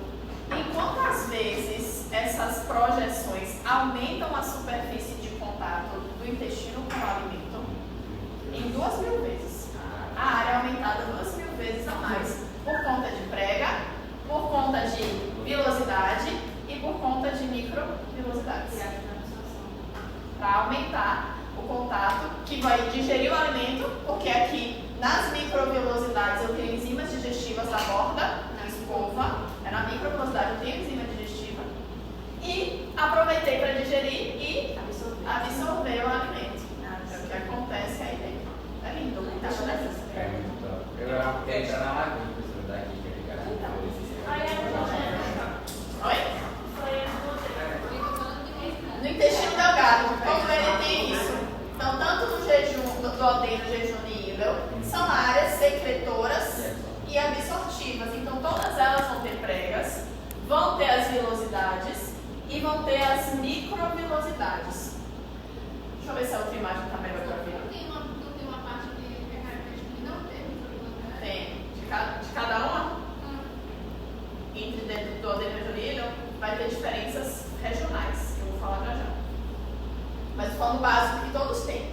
Enquanto às vezes essas projeções aumentam a superfície de contato do intestino com o alimento em 2.000 vezes. A área é aumentada 2.000 vezes a mais por conta de prega, por conta de vilosidade e por conta de microvilosidades. Para aumentar o contato que vai digerir o alimento, porque aqui nas microvilosidades eu tenho enzimas digestivas na borda, na escova, na microvilosidade eu tenho enzima digestiva, e aproveitei para digerir e absorver o alimento. É o que acontece aí dentro. É lindo, né? Tá achando? É muito top. Eu quero entrar na lagoa, professor, daqui, que é ligado. Oi? Foi No intestino delgado, como ele tem isso. Então, tanto no jejum, no duodeno, jejum nível, são áreas secretoras e absortivas. Então, todas elas vão ter pregas, vão ter as vilosidades e vão ter as microvilosidades. Deixa eu ver se a outra imagem está melhor para ver. Não tem uma parte que é característica de não ter microvilosidade? Tem. De cada uma, entre dentro do adenojoríneo, vai ter diferenças regionais, que eu vou falar já. Mas falando básico que todos têm.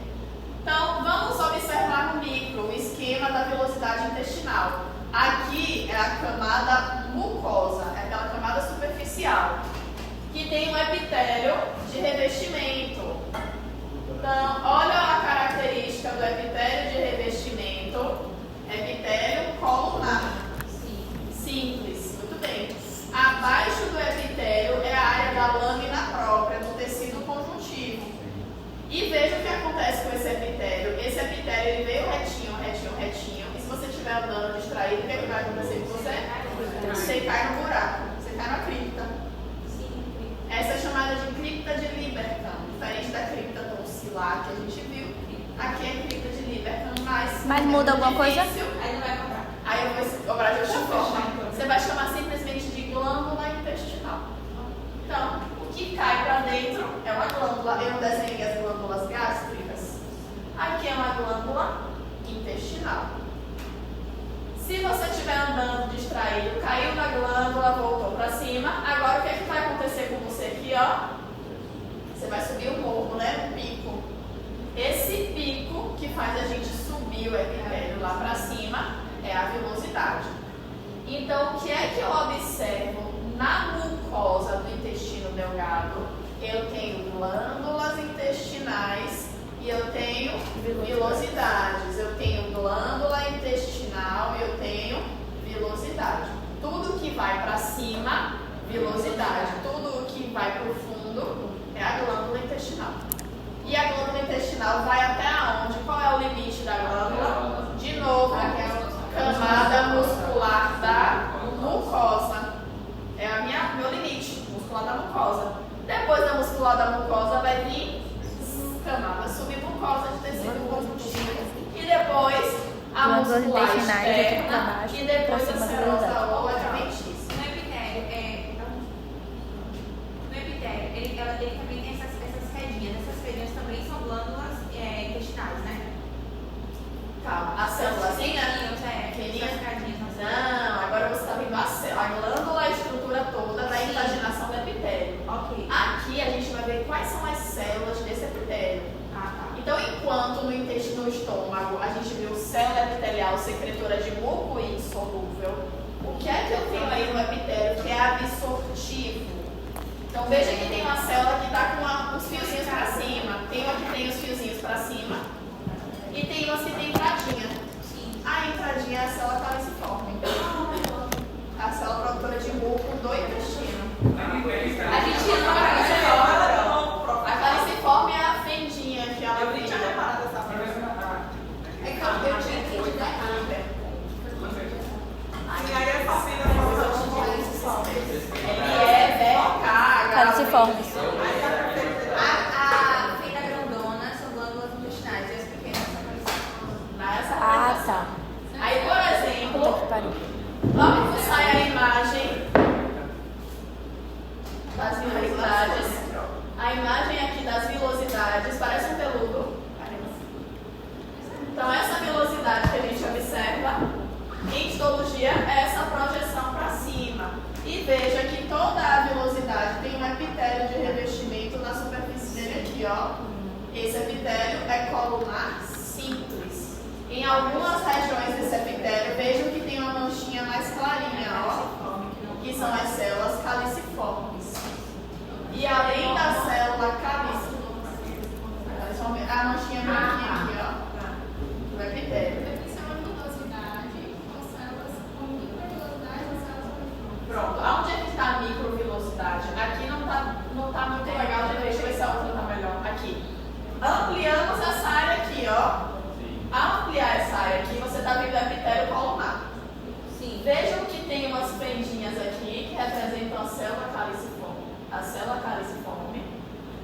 Então, vamos observar no micro o esquema da vilosidade intestinal. Aqui é a camada mucosa, é aquela camada superficial, que tem um epitélio de revestimento. Então, olha a característica do epitélio de revestimento. Epitélio colunar. Simples, muito bem. Abaixo do epitélio é a área da lâmina própria, do tecido conjuntivo. E veja o que acontece com esse epitélio. Esse epitélio ele veio retinho. E se você estiver andando distraído, o que, é que vai acontecer com você? Você cai no buraco, você cai na cripta. Essa é chamada de cripta de Lieberkühn, diferente da cripta tonsilar que a gente viu. Aqui é a cripta de Lieberkühn, Mas muda alguma coisa? Aí não vai comprar. Aí eu vou cobrar de outra forma. Você vai chamar simplesmente de glândula intestinal. Então, o que cai para dentro é uma glândula. Eu não desenhei as glândulas gástricas. Aqui é uma glândula intestinal. Se você estiver andando distraído, caiu na glândula, voltou para cima. Agora o que, é que vai acontecer com você aqui, ó? Você vai subir o morro, né? O pico. Esse pico que faz a gente subir o epitélio lá para cima é a vilosidade. Então, o que é que eu observo na mucosa do intestino delgado? Eu tenho glândulas intestinais e eu tenho vilosidades. Eu tenho glândula intestinal e eu tenho vilosidade. Tudo que vai para cima, vilosidade. Tudo que vai para o fundo é a glândula intestinal. E a glândula intestinal vai até aonde? Qual é o limite da glândula? De novo, aqui é a camada muscular da mucosa. É meu limite, muscular da mucosa. Depois da muscular da mucosa vai vir camada submucosa de tecido conjuntivo. E depois a muscular externa e depois a serosa ou adventícia. No epitélio, ele também tem essas redinhas. Essas redinhas também são glândulas intestinais, né? Calma, a célulazinha? Não, agora você está vendo a glândula, a estrutura toda da invaginação do epitélio. Ok. Aqui a gente vai ver quais são as células desse epitélio. Então, enquanto no intestino, no estômago, a gente viu célula epitelial secretora de muco insolúvel, o que é que eu tenho aí no epitélio que é absortivo? Então, veja que tem uma célula que está com os fiozinhos para cima, tem uma que tem os fiozinhos para cima e tem umas que tem entradinha. A entradinha é a célula caliciforme, a célula produtora de muco do intestino. A gente não vai A caliciforme é a fendinha que ela Eu tinha reparado essa coisa. É que eu tinha que te dar Aí é fácil. Caliciforme. A fenda grandona são glândulas intestinais e as pequenas são caliciformes. Ah, tá. Aí, por exemplo, Puta que pariu. logo que sai a imagem das vilosidades, a imagem aqui das vilosidades parece um peludo. Então, essa velocidade que a gente observa em histologia é essa projeção para cima. E veja que toda a velocidade tem um epitélio de revestimento na superfície dele aqui, ó. Esse epitélio é colunar simples. Em algumas regiões desse epitélio, vejam que tem uma manchinha mais clarinha, ó, que são as células caliciformes. E além da célula caliciforme, a manchinha branquinha aqui, ó, do epitélio. Isso é uma vilosidade com células com microvilosidade e células com Pronto, aonde é que está a microvilosidade? Aqui não tá muito legal, deixa eu ver se a outra está melhor. Aqui. Ampliamos essa área aqui, ó. Ao ampliar essa área aqui, você está vendo o epitélio colunar. Sim. Vejam que tem umas fendinhas aqui que representam a célula caliciforme.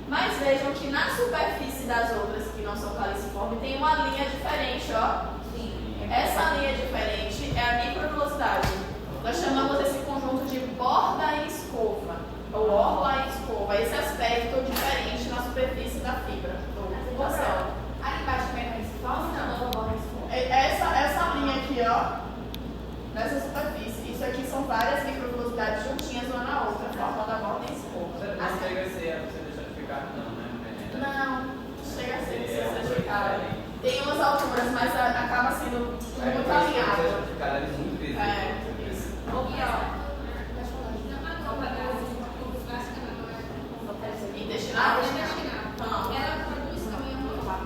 Mas vejam que na superfície das outras que não são caliciformes tem uma linha diferente, ó. Sim. Essa linha diferente é a microvelocidade. Nós chamamos esse conjunto de borda e escova, ou orla e escova. Esse aspecto diferente na superfície da fibra, da célula. Ali embaixo também não é escova, não, borda e escova. Essa linha aqui, ó, nessa superfície, isso aqui são várias microvelocidades juntinhas uma na outra, formando a borda e escova. Não chega a ser você certificado, não, né? Não, chega a ser certificado. Tem umas alturas, mas acaba sendo muito alinhado. certificado é muito visível. Isso. Intestinal? Ela produz também uma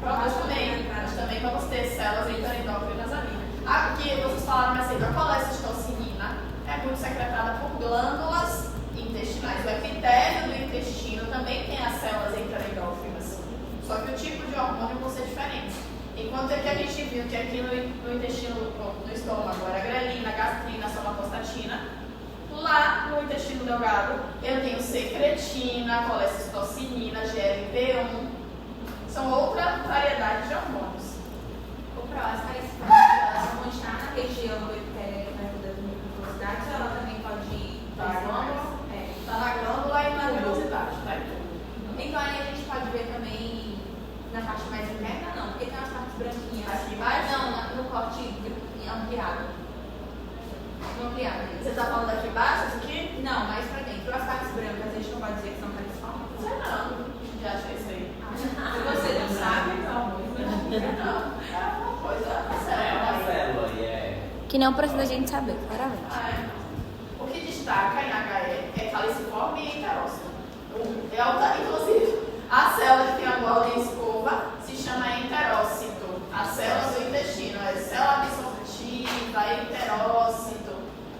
Produz também. Nós também vamos ter células endócrinas ali. Aqui vocês falaram mais cedo, a colecistocinina é muito secretada por glândulas intestinais. O epitélio do intestino também tem as células endócrinas. Só que o tipo de hormônio vão ser diferente. Enquanto aqui a gente viu que aqui no intestino, no estômago, era grelina, gastrina, somatostatina, lá no intestino delgado eu tenho secretina, colecistocinina, GLP-1. São outra variedade de hormônios. O próximo, elas vão estar na região do epitélio das microvelocidades, ou ela também pode ir Tá na glândula? É. Tá na glândula e na velocidade, tá em tudo. Então aí a gente pode ver também na parte mais interna, não, porque tem umas partes branquinhas. Aqui embaixo? Não, no corte ampliado. No ampliado. Você tá falando aqui embaixo, isso aqui? Não, mais pra dentro. As partes brancas a gente não pode dizer que são Não caliciformes. sei não. Já achei isso aí. Se você não sabe, então. Não, é uma coisa É uma séria. célula e é. Que não precisa a gente saber, claramente. O que destaca em HE é caliciforme e enterócito. Inclusive, a célula que tem a borda em escova se chama enterócito. A célula do intestino é célula absortiva, enterócito.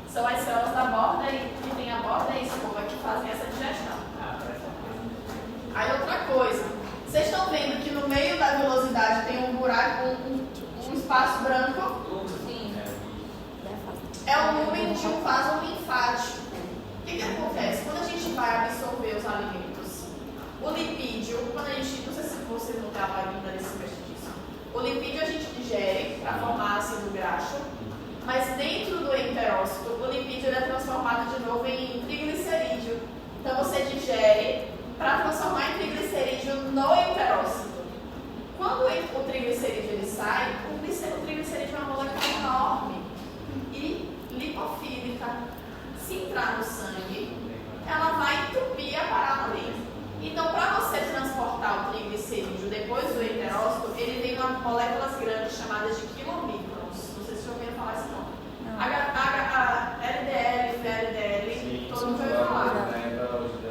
São as células da borda que tem a borda e escova que fazem essa digestão. Parece uma coisa. Aí outra coisa, vocês estão vendo que no meio da velocidade tem um buraco, um espaço branco? Sim. É o lumen de um vaso linfático. O que acontece? Quando a gente vai absorver os alimentos, o lipídio, quando a gente, não sei se vocês vão ter a ainda nesse texto disso, o lipídio a gente digere para formar ácido graxo, mas dentro do enterócito, o lipídio ele é transformado de novo em triglicerídeo. Então você digere para transformar em triglicerídeo no enterócito. Quando o triglicerídeo ele sai, o triglicerídeo é uma molécula enorme e lipofílica. Se entrar no sangue, ela vai entupir a parada ali. Então, para você transportar o triglicerídeo depois do enterócito, ele tem moléculas grandes chamadas de quilomicrons. Não sei se já ouviram falar esse nome. LDL, VLDL, todo mundo vai falar.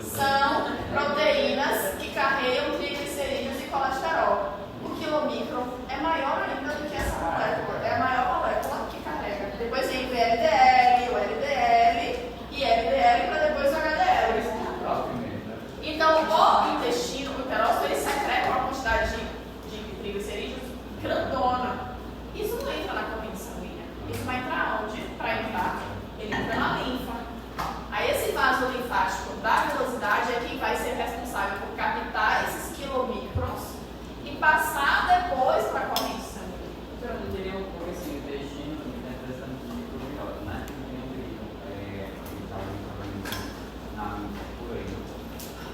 São proteínas que carregam triglicerídeos e colesterol. O quilomicron é maior ainda do que essa molécula. É a maior molécula que carrega. Depois vem VLDL, o LDL e LDL para depois o HDL. Então, o intestino, o enterócito, ele secreta uma quantidade de triglicerídeos grandona. Isso não entra na corrente sanguínea. Isso vai entrar onde? Para entrar, ele entra na linfa. Aí esse vaso linfático da velocidade é quem vai ser responsável por captar esses quilomicrons e passar depois para a corrente sanguínea. Então, eu diria um pouco assim, o intestino também está interessando de microbiota, né? Por aí.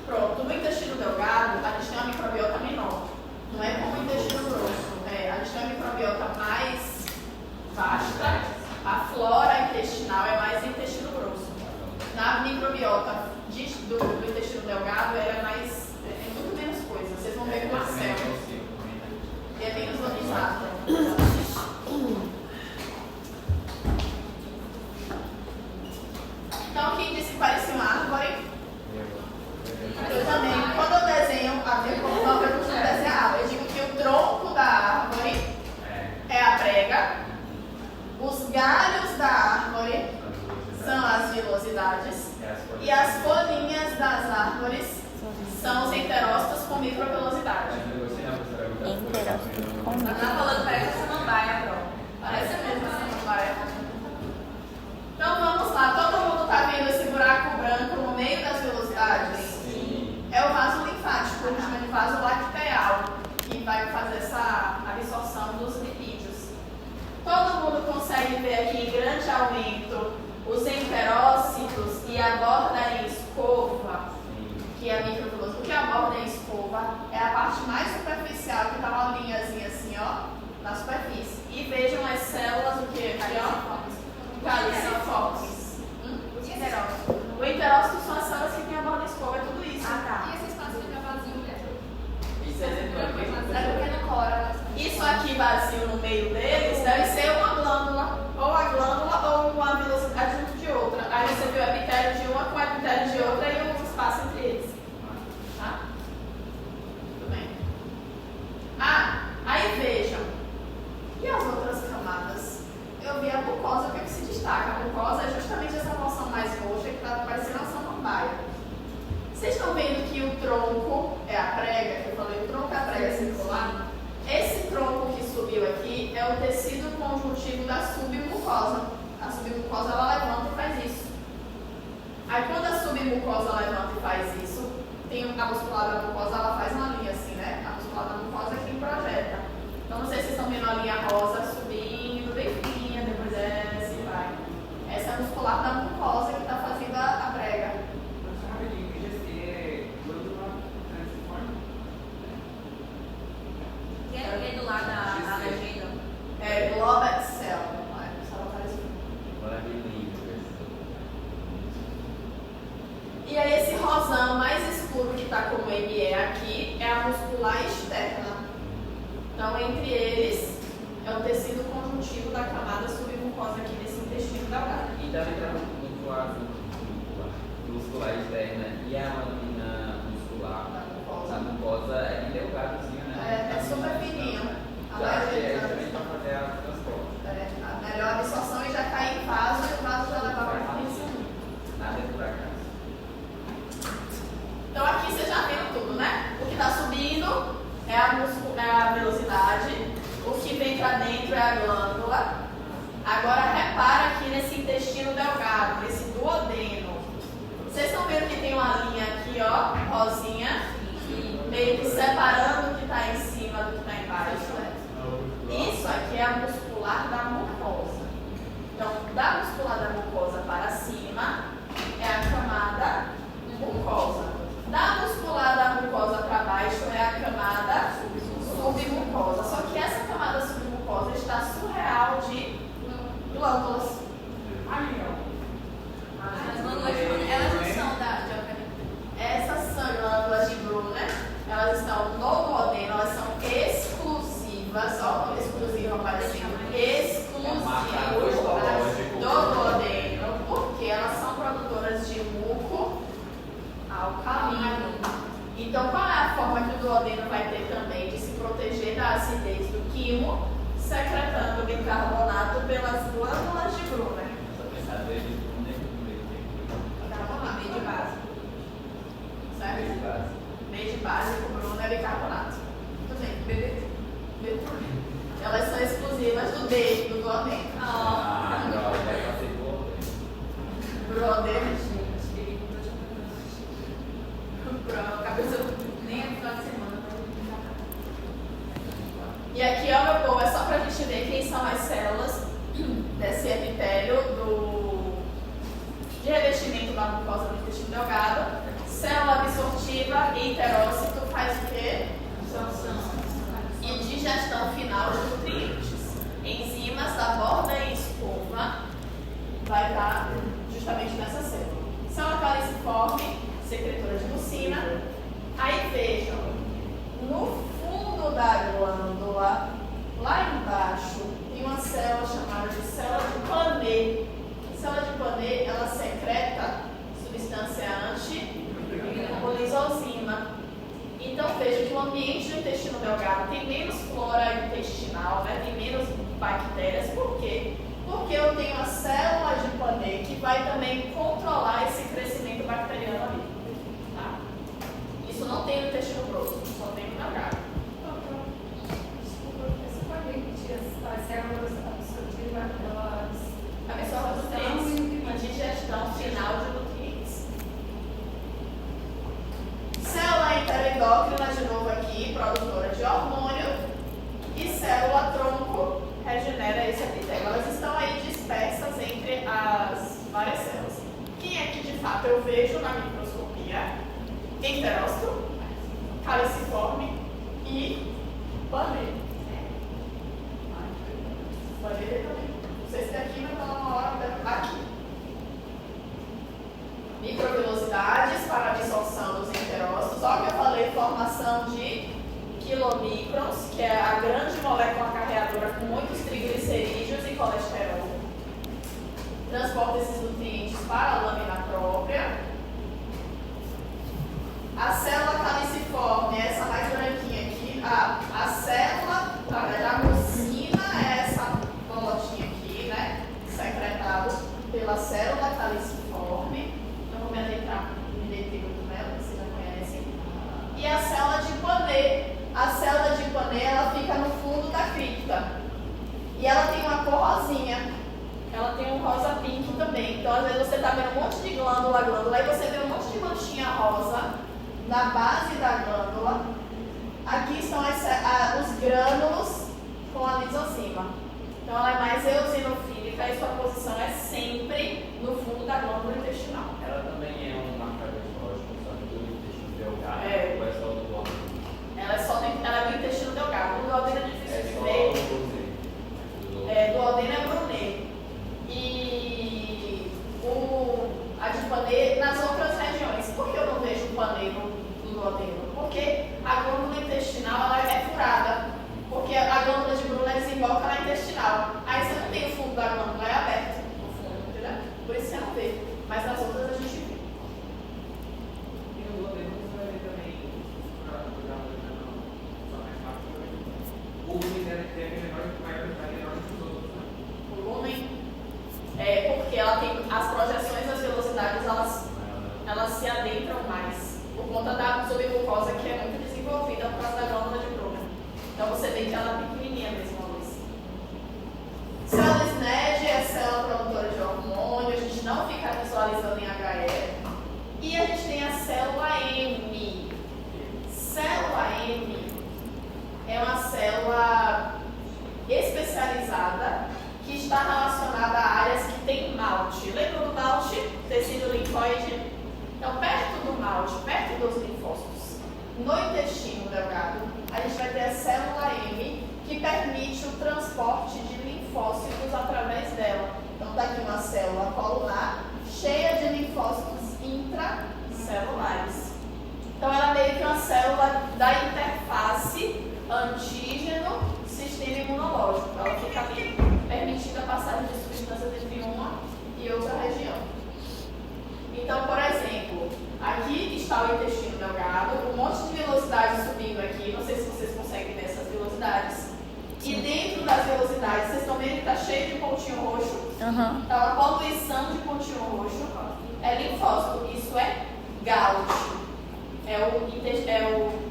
Pronto, no intestino delgado, a gente tem uma microbiota menor. Não é como o intestino grosso. A gente tem uma microbiota mais vasta. A flora intestinal é mais intestino grosso. Na microbiota do intestino delgado, ela é mais. É muito menos coisa. Vocês vão ver com uma célula. E é menos organizada. Então, quem disse que parecia uma árvore? Eu também. Quando eu desenho, eu costumo desenhar árvore. Eu digo que o tronco da árvore é a prega, os galhos da árvore são as vilosidades e as folhinhas das árvores são os enterócitos com microvelocidade. Ela tá falando, parece essa samambaia, Pro. Parece mesmo essa samambaia. Então vamos lá, todo mundo está vendo esse buraco branco no meio das velocidades? Sim. É o vaso linfático, a gente chama de vaso lacteal, que vai fazer essa absorção dos lipídios. Todo mundo consegue ver aqui em grande aumento os enterócitos e a borda em escova, que é a microvilosa. Porque a borda em escova é a parte mais superficial, que tá uma linhazinha assim, ó, na superfície. E vejam as células, o que? Aqui, ó. Caliciformes. O enterócito são as células que tem a borda em escova, é tudo isso. E esse espaço fica vazio, né? Isso é porque não cora. Isso aqui vazio no meio deles deve ser uma glândula, ou a glândula ou uma vilosidade junto de outra. Aí você viu o epitélio de uma com o epitélio de outra e o espaço entre eles. Tá? Tudo bem. Aí vejam. E as outras camadas? Eu vi a mucosa, o que se destaca? A mucosa é justamente essa porção mais roxa que está parecendo uma samambaia. Vocês estão vendo que o tronco é a prega, que eu falei, o tronco é a prega circular? Esse tronco que subiu aqui é o tecido conjuntivo da submucosa. A submucosa ela levanta e faz isso. Aí quando a submucosa levanta e faz isso, tem a muscular da mucosa, ela faz uma linha assim, né? A muscular da mucosa é quem projeta. Então não sei se vocês estão vendo a linha rosa subindo, bem fininha, depois desce e vai. Essa é a muscular da mucosa que está fazendo a prega. Quer ver do lado da legenda? É Globet Cell. E aí esse rosão mais escuro que está como ME aqui é a muscular externa. Então entre eles é o tecido conjuntivo da camada submucosa aqui nesse intestino delgado. E também para muscular externa e a lamina muscular. A mucosa é bem delgadozinha, né? É super fininho. Já acho que é também para fazer a transporte. A melhor absorção e já cair em vaso e o vaso já levar para a cabeça. Nada por acaso. Então aqui vocês já viram tudo, né? O que está subindo é a velocidade, o que vem para dentro é a glândula. Agora repara aqui nesse intestino delgado, nesse duodeno. Vocês estão vendo que tem uma linha aqui, ó, rosinha, meio que separando o que está em cima do que está embaixo, né? Isso aqui é a muscular da mucosa. Então, da muscular da mucosa para cima é a camada mucosa. Da muscular da mucosa para baixo é a camada submucosa. Só que essa camada submucosa está surreal de glândulas. As glândulas, elas não são de organismo. Essas são glândulas de Brunner. Elas estão no duodeno, elas são exclusivas, ó, exclusiva aparecendo, exclusivas do duodeno, porque elas são produtoras de muco alcalino. Então, qual é a forma que o duodeno vai ter também de se proteger da acidez do quimo, secretando bicarbonato pelas glândulas de Brunner? Bicarbonato, meio de base. Certo? Meio de base com Brunner e bicarbonato. Muito bem, B. Elas são exclusivas do D, do duodeno. Brother. Pronto, cabeça nem é final de semana. E aqui, ó, meu povo, é só pra gente ver quem são as células desse epitélio de revestimento da mucosa do intestino delgado. Célula absortiva e enterócito faz o quê? E digestão final de nutrientes. Enzimas da borda e escova vai estar justamente nessa célula. Célula caliciforme, secretora de mucina. Aí vejam, no fundo da glândula, lá embaixo, tem uma célula chamada de célula de Panet. A célula de Panet, ela secreta substância anti-lisosima. Então veja que o ambiente do intestino delgado tem menos flora intestinal, né? Tem menos bactérias. Por quê? Porque eu tenho a célula de Panet que vai também controlar esse crescimento bacteriano ali. Tá? Isso não tem no intestino grosso, só tem no delgado. Desculpa, você pode repetir as células absortivas, Absorção e digestão final de nutrientes. Célula enteroendócrina, de novo aqui, produtora de hormônio. E célula tronco regenera esse epitélio. ver também. Não sei se daqui vai falar uma hora aqui. Microvelocidades para a absorção dos enterócitos. Olha o que eu falei, formação de quilomicrons, que é a grande molécula carreadora com muitos triglicerídeos e colesterol. Transporta esses nutrientes para a lâmina própria. A célula caliciforme, essa mais branquinha aqui, a célula, na verdade, a mucina é essa bolotinha aqui, né? Secretado pela célula caliciforme. Não vou me adentrar no detetive dela, vocês já conhecem. E a célula de Panet. A célula de Panet, ela fica no fundo da cripta. E ela tem uma cor rosinha. Ela tem um rosa pink também. Então, às vezes, você está vendo um monte de glândula, e você vê um monte de manchinha rosa na base da glândula. Aqui estão os grânulos com a lisozima. Então, ela é mais eosinofílica e sua posição é sempre no fundo da glândula intestinal. Ela também é um marcador histológico, só que do intestino delgado, É. ou é só do órgão? Ela é do intestino delgado. O duodeno é difícil de ver. Do Duodeno é Brunet. E a de Panet nas outras regiões. Por que eu não vejo o Panet no duodeno? Porque a glândula intestinal ela é furada. Porque a glândula de Brunner desemboca na intestinal. Aí você não tem o fundo da glândula, é aberto o fundo, entendeu? Por isso você não vê. Mas nas outras a gente vê. E no duodeno você vai ver também, para cuidar só mais rápido, o volume deve ter menor que os outros, né? O volume porque ela tem as projeções das velocidades, elas se adentram mais por conta da subglucosa que é muito desenvolvida por causa da glândula de Brunner. Então você vê que ela é pequenininha mesmo, a luz. Célula SNED é célula produtora de hormônio, a gente não fica visualizando em HE. E a gente tem a célula M. Célula M é uma célula especializada que está relacionada a áreas que tem malte. Lembra do malte? Tecido linfóide? Então, perto do malte, perto dos linfócitos, no intestino delgado, a gente vai ter a célula M, que permite o transporte de linfócitos através dela. Então, está aqui uma célula colunar cheia de linfócitos intracelulares. Então, ela é meio que uma célula da interface antígeno-sistema imunológico. Ela fica ali permitindo a passagem de substâncias entre uma e outra região. Então, por exemplo, aqui está o intestino delgado, um monte de velocidade subindo aqui, não sei se vocês conseguem ver essas velocidades. E dentro das velocidades, vocês estão vendo que está cheio de pontinho roxo? Uhum. Então, a poluição de pontinho roxo é linfócito, isso é GALT. É o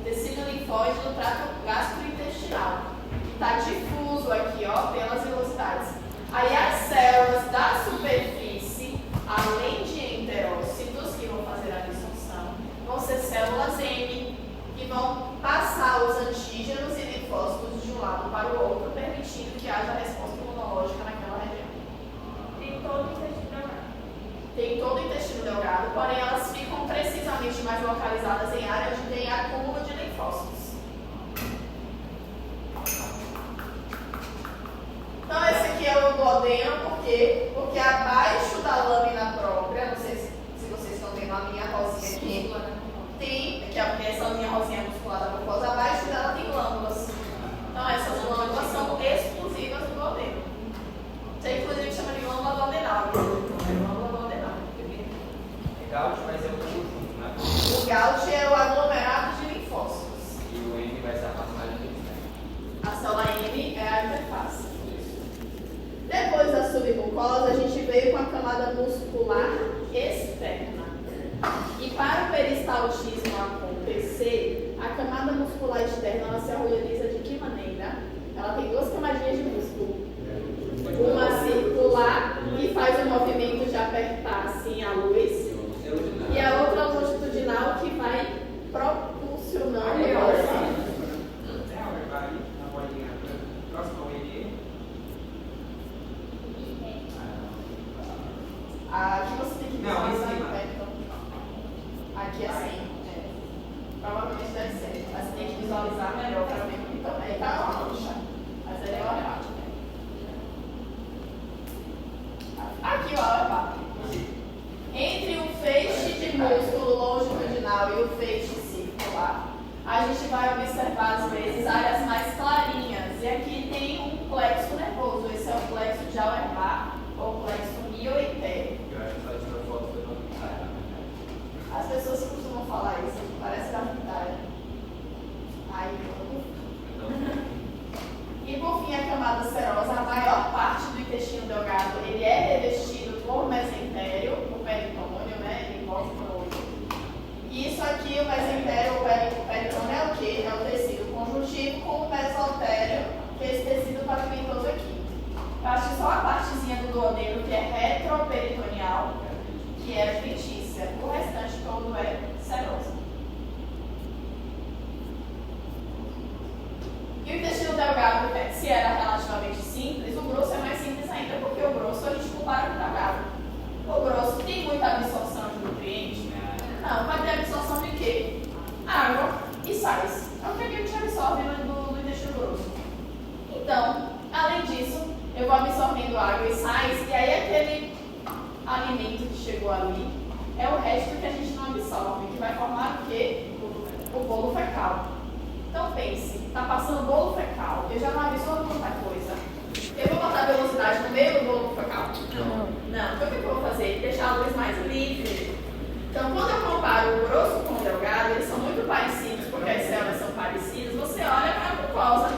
tecido linfóide do trato gastrointestinal. Está difuso aqui, ó, pelas velocidades. Aí as células da superfície, além de enterócitos, que vão fazer a absorção, vão ser células M, que vão passar os antígenos e linfócitos de um lado para o outro, permitindo que haja resposta imunológica naquela região. Tem todo o intestino delgado. Tem todo o intestino delgado, porém elas ficam precisamente mais localizadas em áreas onde tem acúmulo de linfócitos. Então esse aqui é o duodeno, por quê? Porque abaixo da lâmina própria, não sei se vocês estão vendo a linha rosinha aqui, tem, que é essa linha rosinha muscular da mucosa, abaixo dela tem glândulas. Então essas glândulas são exclusivas do duodeno. Você inclusive chama de glândula duodenal. Glândula duodenal. É GALT, mas é o conjunto, né? O GALT é o aglomerado de linfócitos. E o M vai ser a passagem do sangue. A célula M é a interface. Depois da submucosa, a gente veio com a camada muscular externa. E para o peristaltismo acontecer, a camada muscular externa ela se organiza de que maneira? Ela tem duas camadinhas de músculo. Uma circular, que faz o movimento de apertar assim a luz, e a outra longitudinal, que vai propulsionando o auxílio. Vai na bolinha próxima ao ED. Aqui você tem que Não, em visualizar cima. perto. Aqui assim. ele tem um plexo nervoso. Esse é o plexo de Auerbach, ou plexo mioitério. Eu acho que só tirou foto foi no Vitária. As pessoas costumam falar isso, parece da Vitária. Aí, e por fim, a camada serosa, a maior parte do intestino delgado, ele é revestido por mesentério, o peritônio, né? Ele envolve o outro. E isso aqui, o mesentério, o peritônio é o quê? É o tecido conjuntivo com o mesentério, que é esse tecido pavimentoso aqui. Eu acho que só a partezinha do duodeno, que é retroperitoneal, que é adventícia. O restante todo é serosa. E o intestino delgado, se era relativamente simples, o grosso é mais simples ainda, porque o grosso a gente compara com o delgado. O grosso tem muita absorção de nutrientes? Não, vai ter absorção de quê? Água e sais. É o que a gente absorve do intestino grosso. Então, além disso, eu vou absorvendo água e sais, e aí aquele alimento que chegou ali é o resto que a gente não absorve, que vai formar o quê? O bolo fecal. Então pense, está passando bolo fecal, eu já não absorvo muita coisa. Eu vou botar velocidade no meio do bolo fecal? Não. Então o que eu vou fazer? Deixar a luz mais livre. Então quando eu comparo o grosso com o delgado, eles são muito parecidos, porque as células são parecidas, você olha para a mucosa.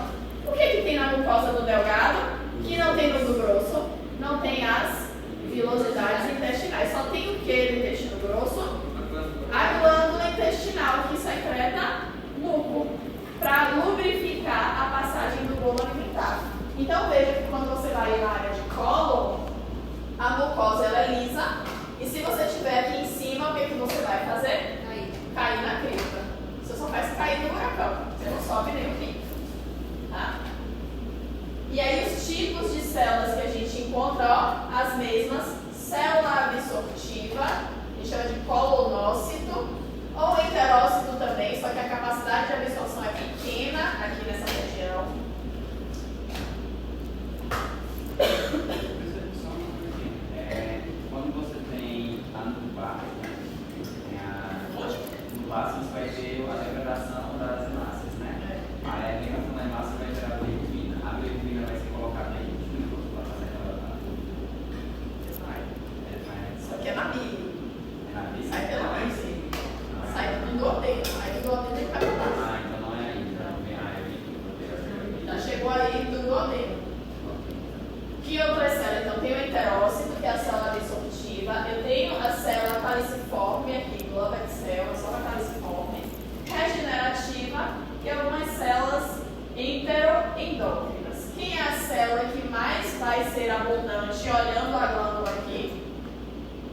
O que tem na mucosa do delgado, que não tem no do grosso? Não tem as vilosidades intestinais. Só tem o que no intestino grosso? A glândula intestinal, que secreta muco, para lubrificar a passagem do bolo alimentar. Então veja que quando você vai na área de cólon, a mucosa ela é lisa, e se você estiver aqui em cima, o que você vai fazer? Cair na crista. Você só faz cair no buracão, você não sobe nem o pico. Tá? E aí os tipos de células que a gente encontra, ó, as mesmas: célula absortiva, a gente chama de colonócito, ou enterócito também, só que a capacidade de absorção é pequena aqui nessa região. Quando você tem a nublar, no vaso você vai ter a degradação das hemácias, né? Aí a alimentação da hemácia vai gerar a bilirrubina. A bilirrubina vai ser colocada aí nos minutos para fazer aquela. Isso aqui é na bile. É na bile? Sai pela bile. Sai do duodeno. Aí do duodeno ele vai pra baixo. Ah, então não é aí. Então Já chegou aí do duodeno. Que outras células? Então tem o enterócito, que é a célula absortiva. Eu tenho a célula caliciforme aqui, Globex cell, a célula caliciforme. Regenerativa e algumas células enteroendócrinas. Quem é a célula que mais vai ser abundante olhando a glândula aqui?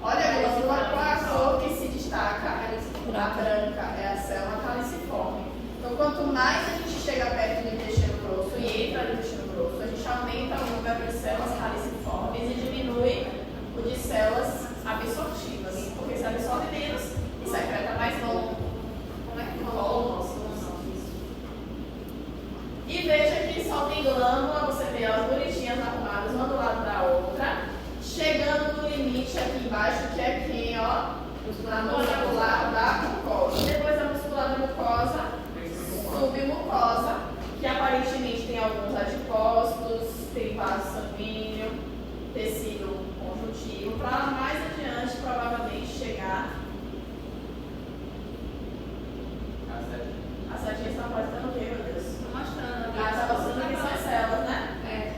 Olha a glândula, qual é a cor que se destaca? A branca, é a célula caliciforme. Então, quanto mais a gente chega perto do intestino grosso e entra no intestino grosso, a gente aumenta o número de células caliciformes e diminui o de células absortivas, porque se absorve menos e secreta mais longo. Como é que rola? E veja que só tem glândula, você vê elas bonitinhas arrumadas uma do lado da outra, chegando no limite aqui embaixo, que é quem, ó, na muscular da mucosa. Depois da muscular da mucosa, submucosa, que aparentemente tem alguns adipócitos, tem vaso sanguíneo, tecido conjuntivo, para mais adiante provavelmente chegar. A setinha está mostrando o quê, meu Deus? Estou mostrando. Está mostrando que são as células, né? É.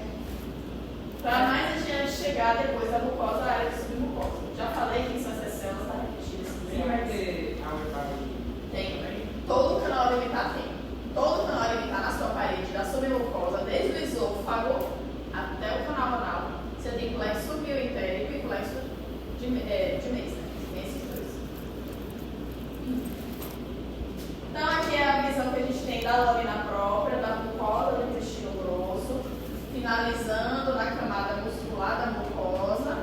Para mais adiante chegar depois da mucosa, a área de submucosa. Já falei que são essas células, está repetidas. Sim, vai ter Auerbach. Tem. Todo o canal alimentar tem. Todo o canal alimentar na sua parede, da submucosa, desde o esôfago até o canal anal, você tem plexo mioitérico e plexo de Meissner. Tem esses dois. Então aqui é a visão que a gente tem da lâmina própria, da mucosa do intestino grosso, finalizando na camada muscular da mucosa.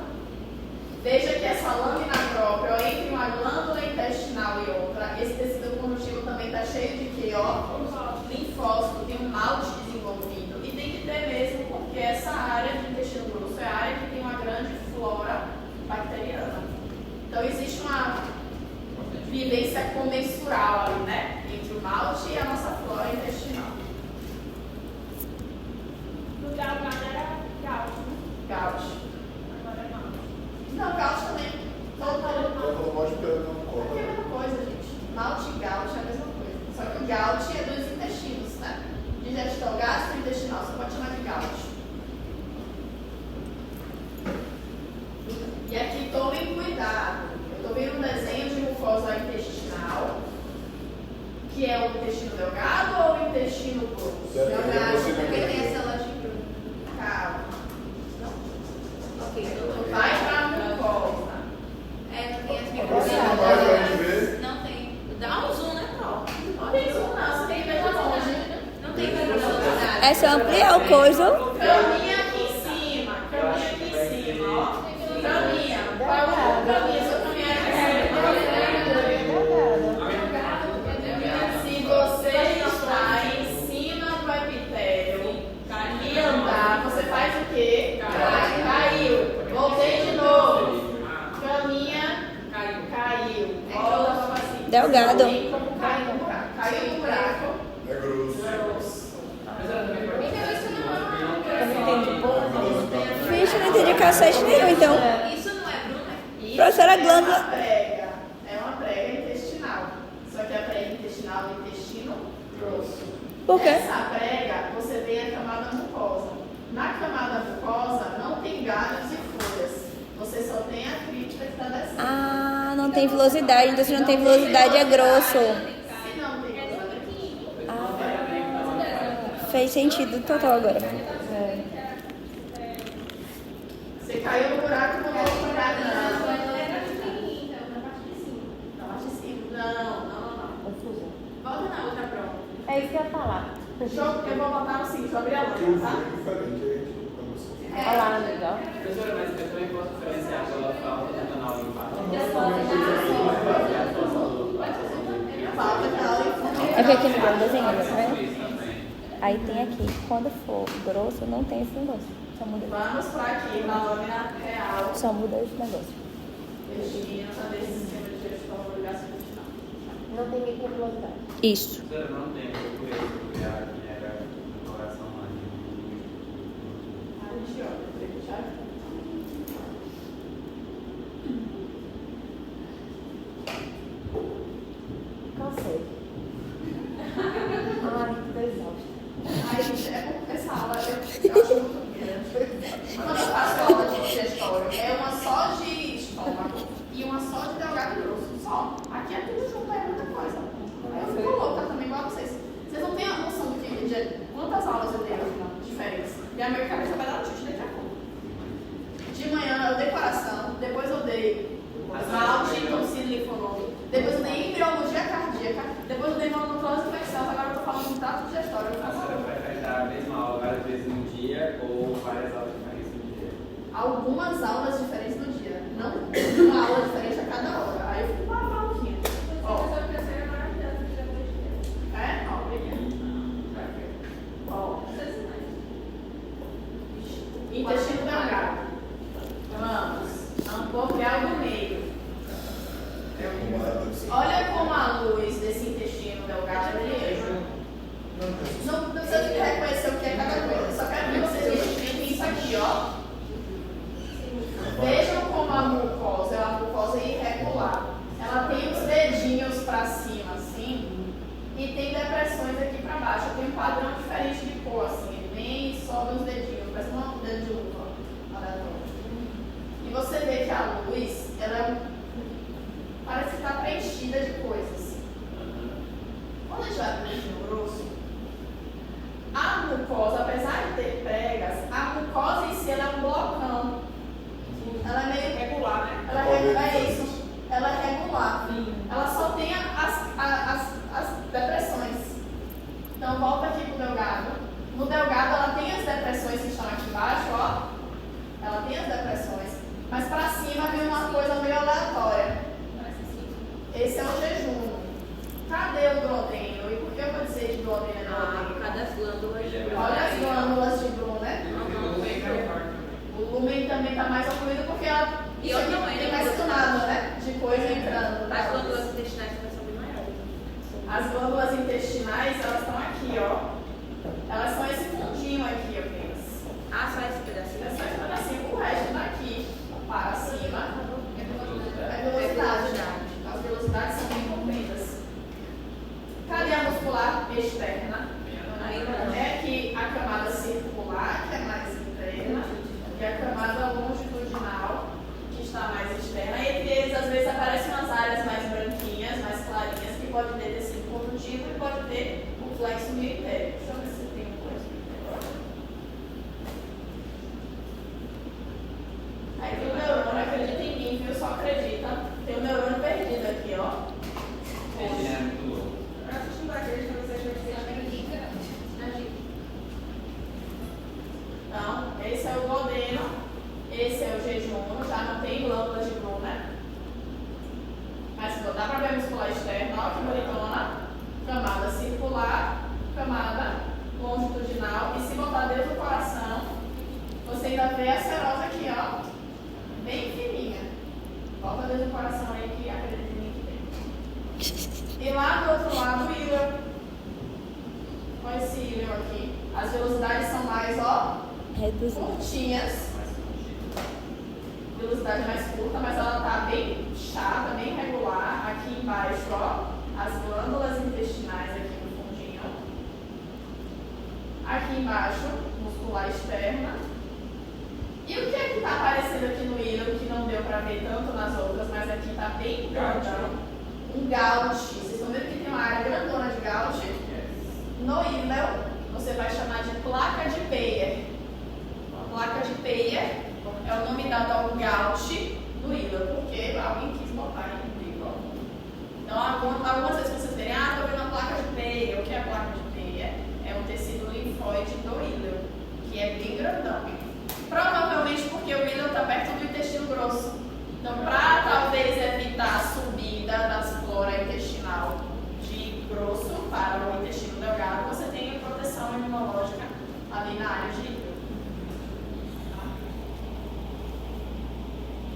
Veja que essa lâmina própria, ó, entre uma glândula intestinal e outra, esse tecido conjuntivo também está cheio de quê? Ó, linfócito, tem um malte desenvolvido. E tem que ter mesmo, porque essa área do intestino grosso é a área que tem uma grande flora bacteriana. Então existe uma vivência comensural ali, né? Entre o malte e a nossa flora intestinal. delgado era gaúcho. Gaúcho. Agora é mal. Não, gaúcho também. Todo Eu não gosto porque eu não é a como. mesma coisa, gente. Malte e gaúcho é a mesma coisa. Só que o gaúcho é dos intestinos, né? Digestão gastrointestinal. Você pode chamar de gaúcho. E aqui tomem cuidado. Eu estou vendo um desenho de mucosa intestinal, que é o intestino delgado ou o intestino grosso? Delgado, Você porque vai tem ver. a célula de Bruno. Calma. Ok, doutor. Vai pra mucosa. Não tem as Aproxima mais pra gente microbiologias. ver. Não tem. Dá um zoom, né, Pro? Não tem isso não, você tem que ver de longe. Não tem microbiologia. É só ampliar o coisa. Caminha aqui em cima, ó. Caminha. Caminha, seu caminho aqui. Se você está em cima do epitélio e andar, você faz o quê? Caiu. Voltei de novo. Caminha, caiu. Volta pra cima. Delgado. Vem como caiu no buraco. Caiu no buraco. É grosso. Grosso. Mas ela também pode Então, isso não é Vixe, não entendi cacete nenhum, então. Isso não é Bruno, né? Isso Professora glândula. É uma prega intestinal. Só que a prega intestinal é o intestino grosso. Por quê? Essa prega, você tem a camada mucosa. Na camada mucosa não tem galhos e folhas. Você só tem a cripta que está descendo. Ah, não tem velocidade. Então se não tem velocidade é grosso. Se não tem velocidade, Ah, fez sentido total agora. você caiu no buraco com o novo buraco. Era pequenininho, então, na parte de cima. Na parte de cima. Não. Volta na outra prova. É isso que eu ia falar. Eu vou botar no seguinte, vou abrir a Porque o lâmpada, tá? vídeo é diferente aí. Quando você- Olha lá, legal. Professora, mas eu também posso diferenciar pela falta do canal linfático. Falta canal linfático. É porque aqui no meu desenho, tá vendo? Isso também. Aí tem aqui. Quando for grosso, não tem esse negócio. Só muda. Vamos para aqui, na lâmina real. Só muda esse negócio. Intestino, desse sistema de gestão do gastrointestinal. Não tem microbiologia. Isso. Professora, não tem, eu procurei procurar que era coração mágico. A gente olha, deixa eu Cansei. Ai, tô exausta. Ai, gente, essa aula eu acho muito grande. Quando eu faço aula de digestório, é uma só de estômago e uma só de delgado e grosso. Só. Aqui é tudo junto, é muita coisa. Eu fico louca também, igual vocês. Vocês não têm a noção do que quantas aulas eu tenho diferentes. E a minha cabeça vai dar um tilt daqui a pouco. De manhã eu dei coração, depois eu dei malte, toxina linfonômica, depois eu dei embriologia cardíaca, depois eu dei mononucleose infecção, agora eu tô falando de trato digestório. Eu A faço senhora prefere dar a mesma aula várias vezes no dia ou várias aulas diferentes no dia? algumas aulas diferentes no dia, não uma aula diferente a cada hora. Aí eu fico maluquinha. Ó, Professora, terceira é maravilhosa, que já foi de é? Ó, peguei. Ó, intestino delgado. Vamos. Ampofiar do meio. Olha como a luz desse intestino delgado brilha. Não precisa de reconhecer o que é cada coisa. Só quero que vocês identifiquem isso aqui, ó. Vejam como a mucosa é uma mucosa irregular. Ela tem os dedinhos para cima, assim, e tem depressões aqui para baixo. Tem um padrão diferente de cor, assim. Ele vem e sobe os dedinhos, parece um dedo de uva. E você vê que a luz, ela parece estar preenchida de coisas. Quando a gente vai para o intestino grosso, a mucosa, apesar de ter pregas, a mucosa em si ela é um blocão. Ela é meio regular, né? Ela é isso. Ela é regular. Ela só tem as depressões. Então volta aqui pro delgado. No delgado ela tem as depressões que estão aqui embaixo, ó. Ela tem as depressões. Mas para cima vem uma coisa meio aleatória. Esse é o jejum. Cadê o duodeno? E por que eu vou dizer de duodeno é duodeno? Cada glândula. Olha as glândulas de Bruno, né? O lumen também está mais ocluído porque ela E isso aqui eu também, tem né? mais camada, né? De coisa entrando. As glândulas intestinais também são bem maiores. As glândulas intestinais, elas estão aqui, ó. Elas são esse fundinho aqui apenas. o duodeno, esse é o jejum, já não tem glândula de Brunner. Mas dá pra ver a muscular externa, ó, que bonitona. Camada circular, camada longitudinal. E se botar dentro do coração, você ainda vê a serosa aqui, ó, bem fininha. Bota dentro do coração aí que acredita em mim que tem. E lá do outro lado, o íleo. Olha esse íleo aqui. As velocidades são mais, ó, curtinhas. Velocidade mais curta, mas ela tá bem chata, bem regular. Aqui embaixo, ó, as glândulas intestinais aqui no fundinho. Aqui embaixo, muscular externa. E o que é que tá aparecendo aqui no íleo, que não deu pra ver tanto nas outras, mas aqui tá bem grandão? Um Gauch. Vocês estão vendo que tem uma área grandona de Gauch? No íleo, você vai chamar de placa de Peyer. A placa de Peyer é o nome dado ao Gauch do íleo, porque alguém quis botar em íleo. Então, algumas vezes vocês verem, estou vendo a placa de Peyer. O que é a placa de Peyer? É um tecido linfóide do íleo, que é bem grandão. Provavelmente porque o íleo está perto do intestino grosso. Então, para talvez evitar a subida das flora intestinal de grosso para o intestino delgado, você tem proteção imunológica ali na área de íleo.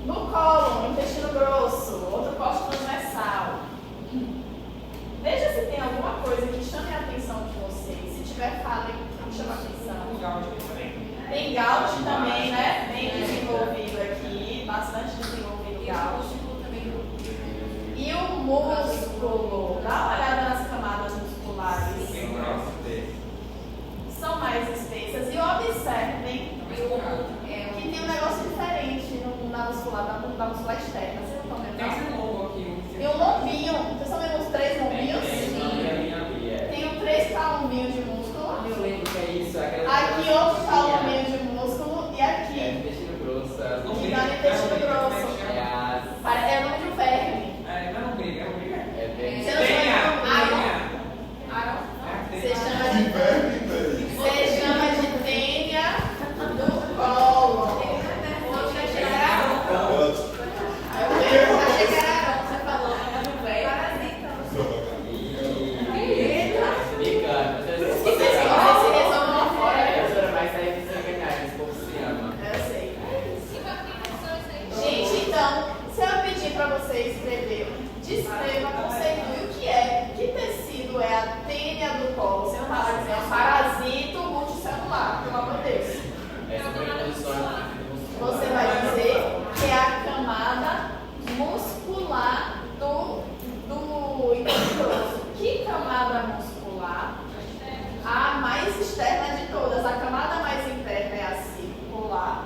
No cólon, intestino grosso, outro corte transversal. Veja se tem alguma coisa que chame a atenção de vocês. Se tiver, falem, que chama a atenção. Tem Gauch também, né? Bem desenvolvido aqui, bastante desenvolvido Gauch. E o músculo, dá uma olhada nas camadas musculares. São mais espessas. E observem que tem um negócio diferente na muscular externa. Vocês não estão vendo? Tem um lombinho. Vocês estão vendo os 3 lombinhos? Tem 3 calombinhos de músculo. Eu lembro que é isso. Aqui outro calombinho de músculo e aqui. É intestino grosso. E tá no intestino grosso. É o nome de um verme. Não é um briga, é um briga. É bem. Você não chama de Aron? Você chama de tênia do colo. Você achei que era Aron. Eu achei que era Aron, você falou. Do velho. Vocês se resolvam lá fora. Vai sair de se ganhar, esse povo se ama. Eu sei. Gente, então, se eu pedir para você escrever, descreva, conceitue o que é, que tecido é a tênia do colo. Você não vai dizer, é um parasito multicelular, pelo amor de Deus. Você vai dizer que é a camada muscular do intestino grosso. Que camada muscular? A mais externa de todas. A camada mais interna é a circular.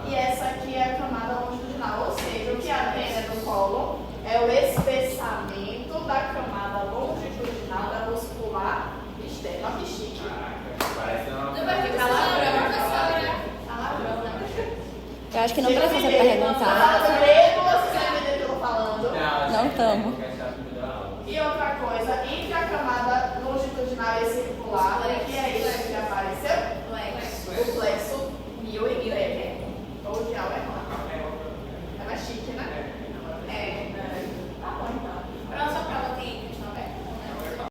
E essa aqui é a camada longitudinal. Ou seja, o que é a tênia do colo é o espessamento da camada longitudinal da muscular externa. Olha que chique. Parece uma. Não vai ficar ladrão, professora. Eu acho que não precisa ser perguntar. Falando grego, vocês vão entender o que eu tô falando. Não tamo. E outra coisa, entre a camada longitudinal e circular,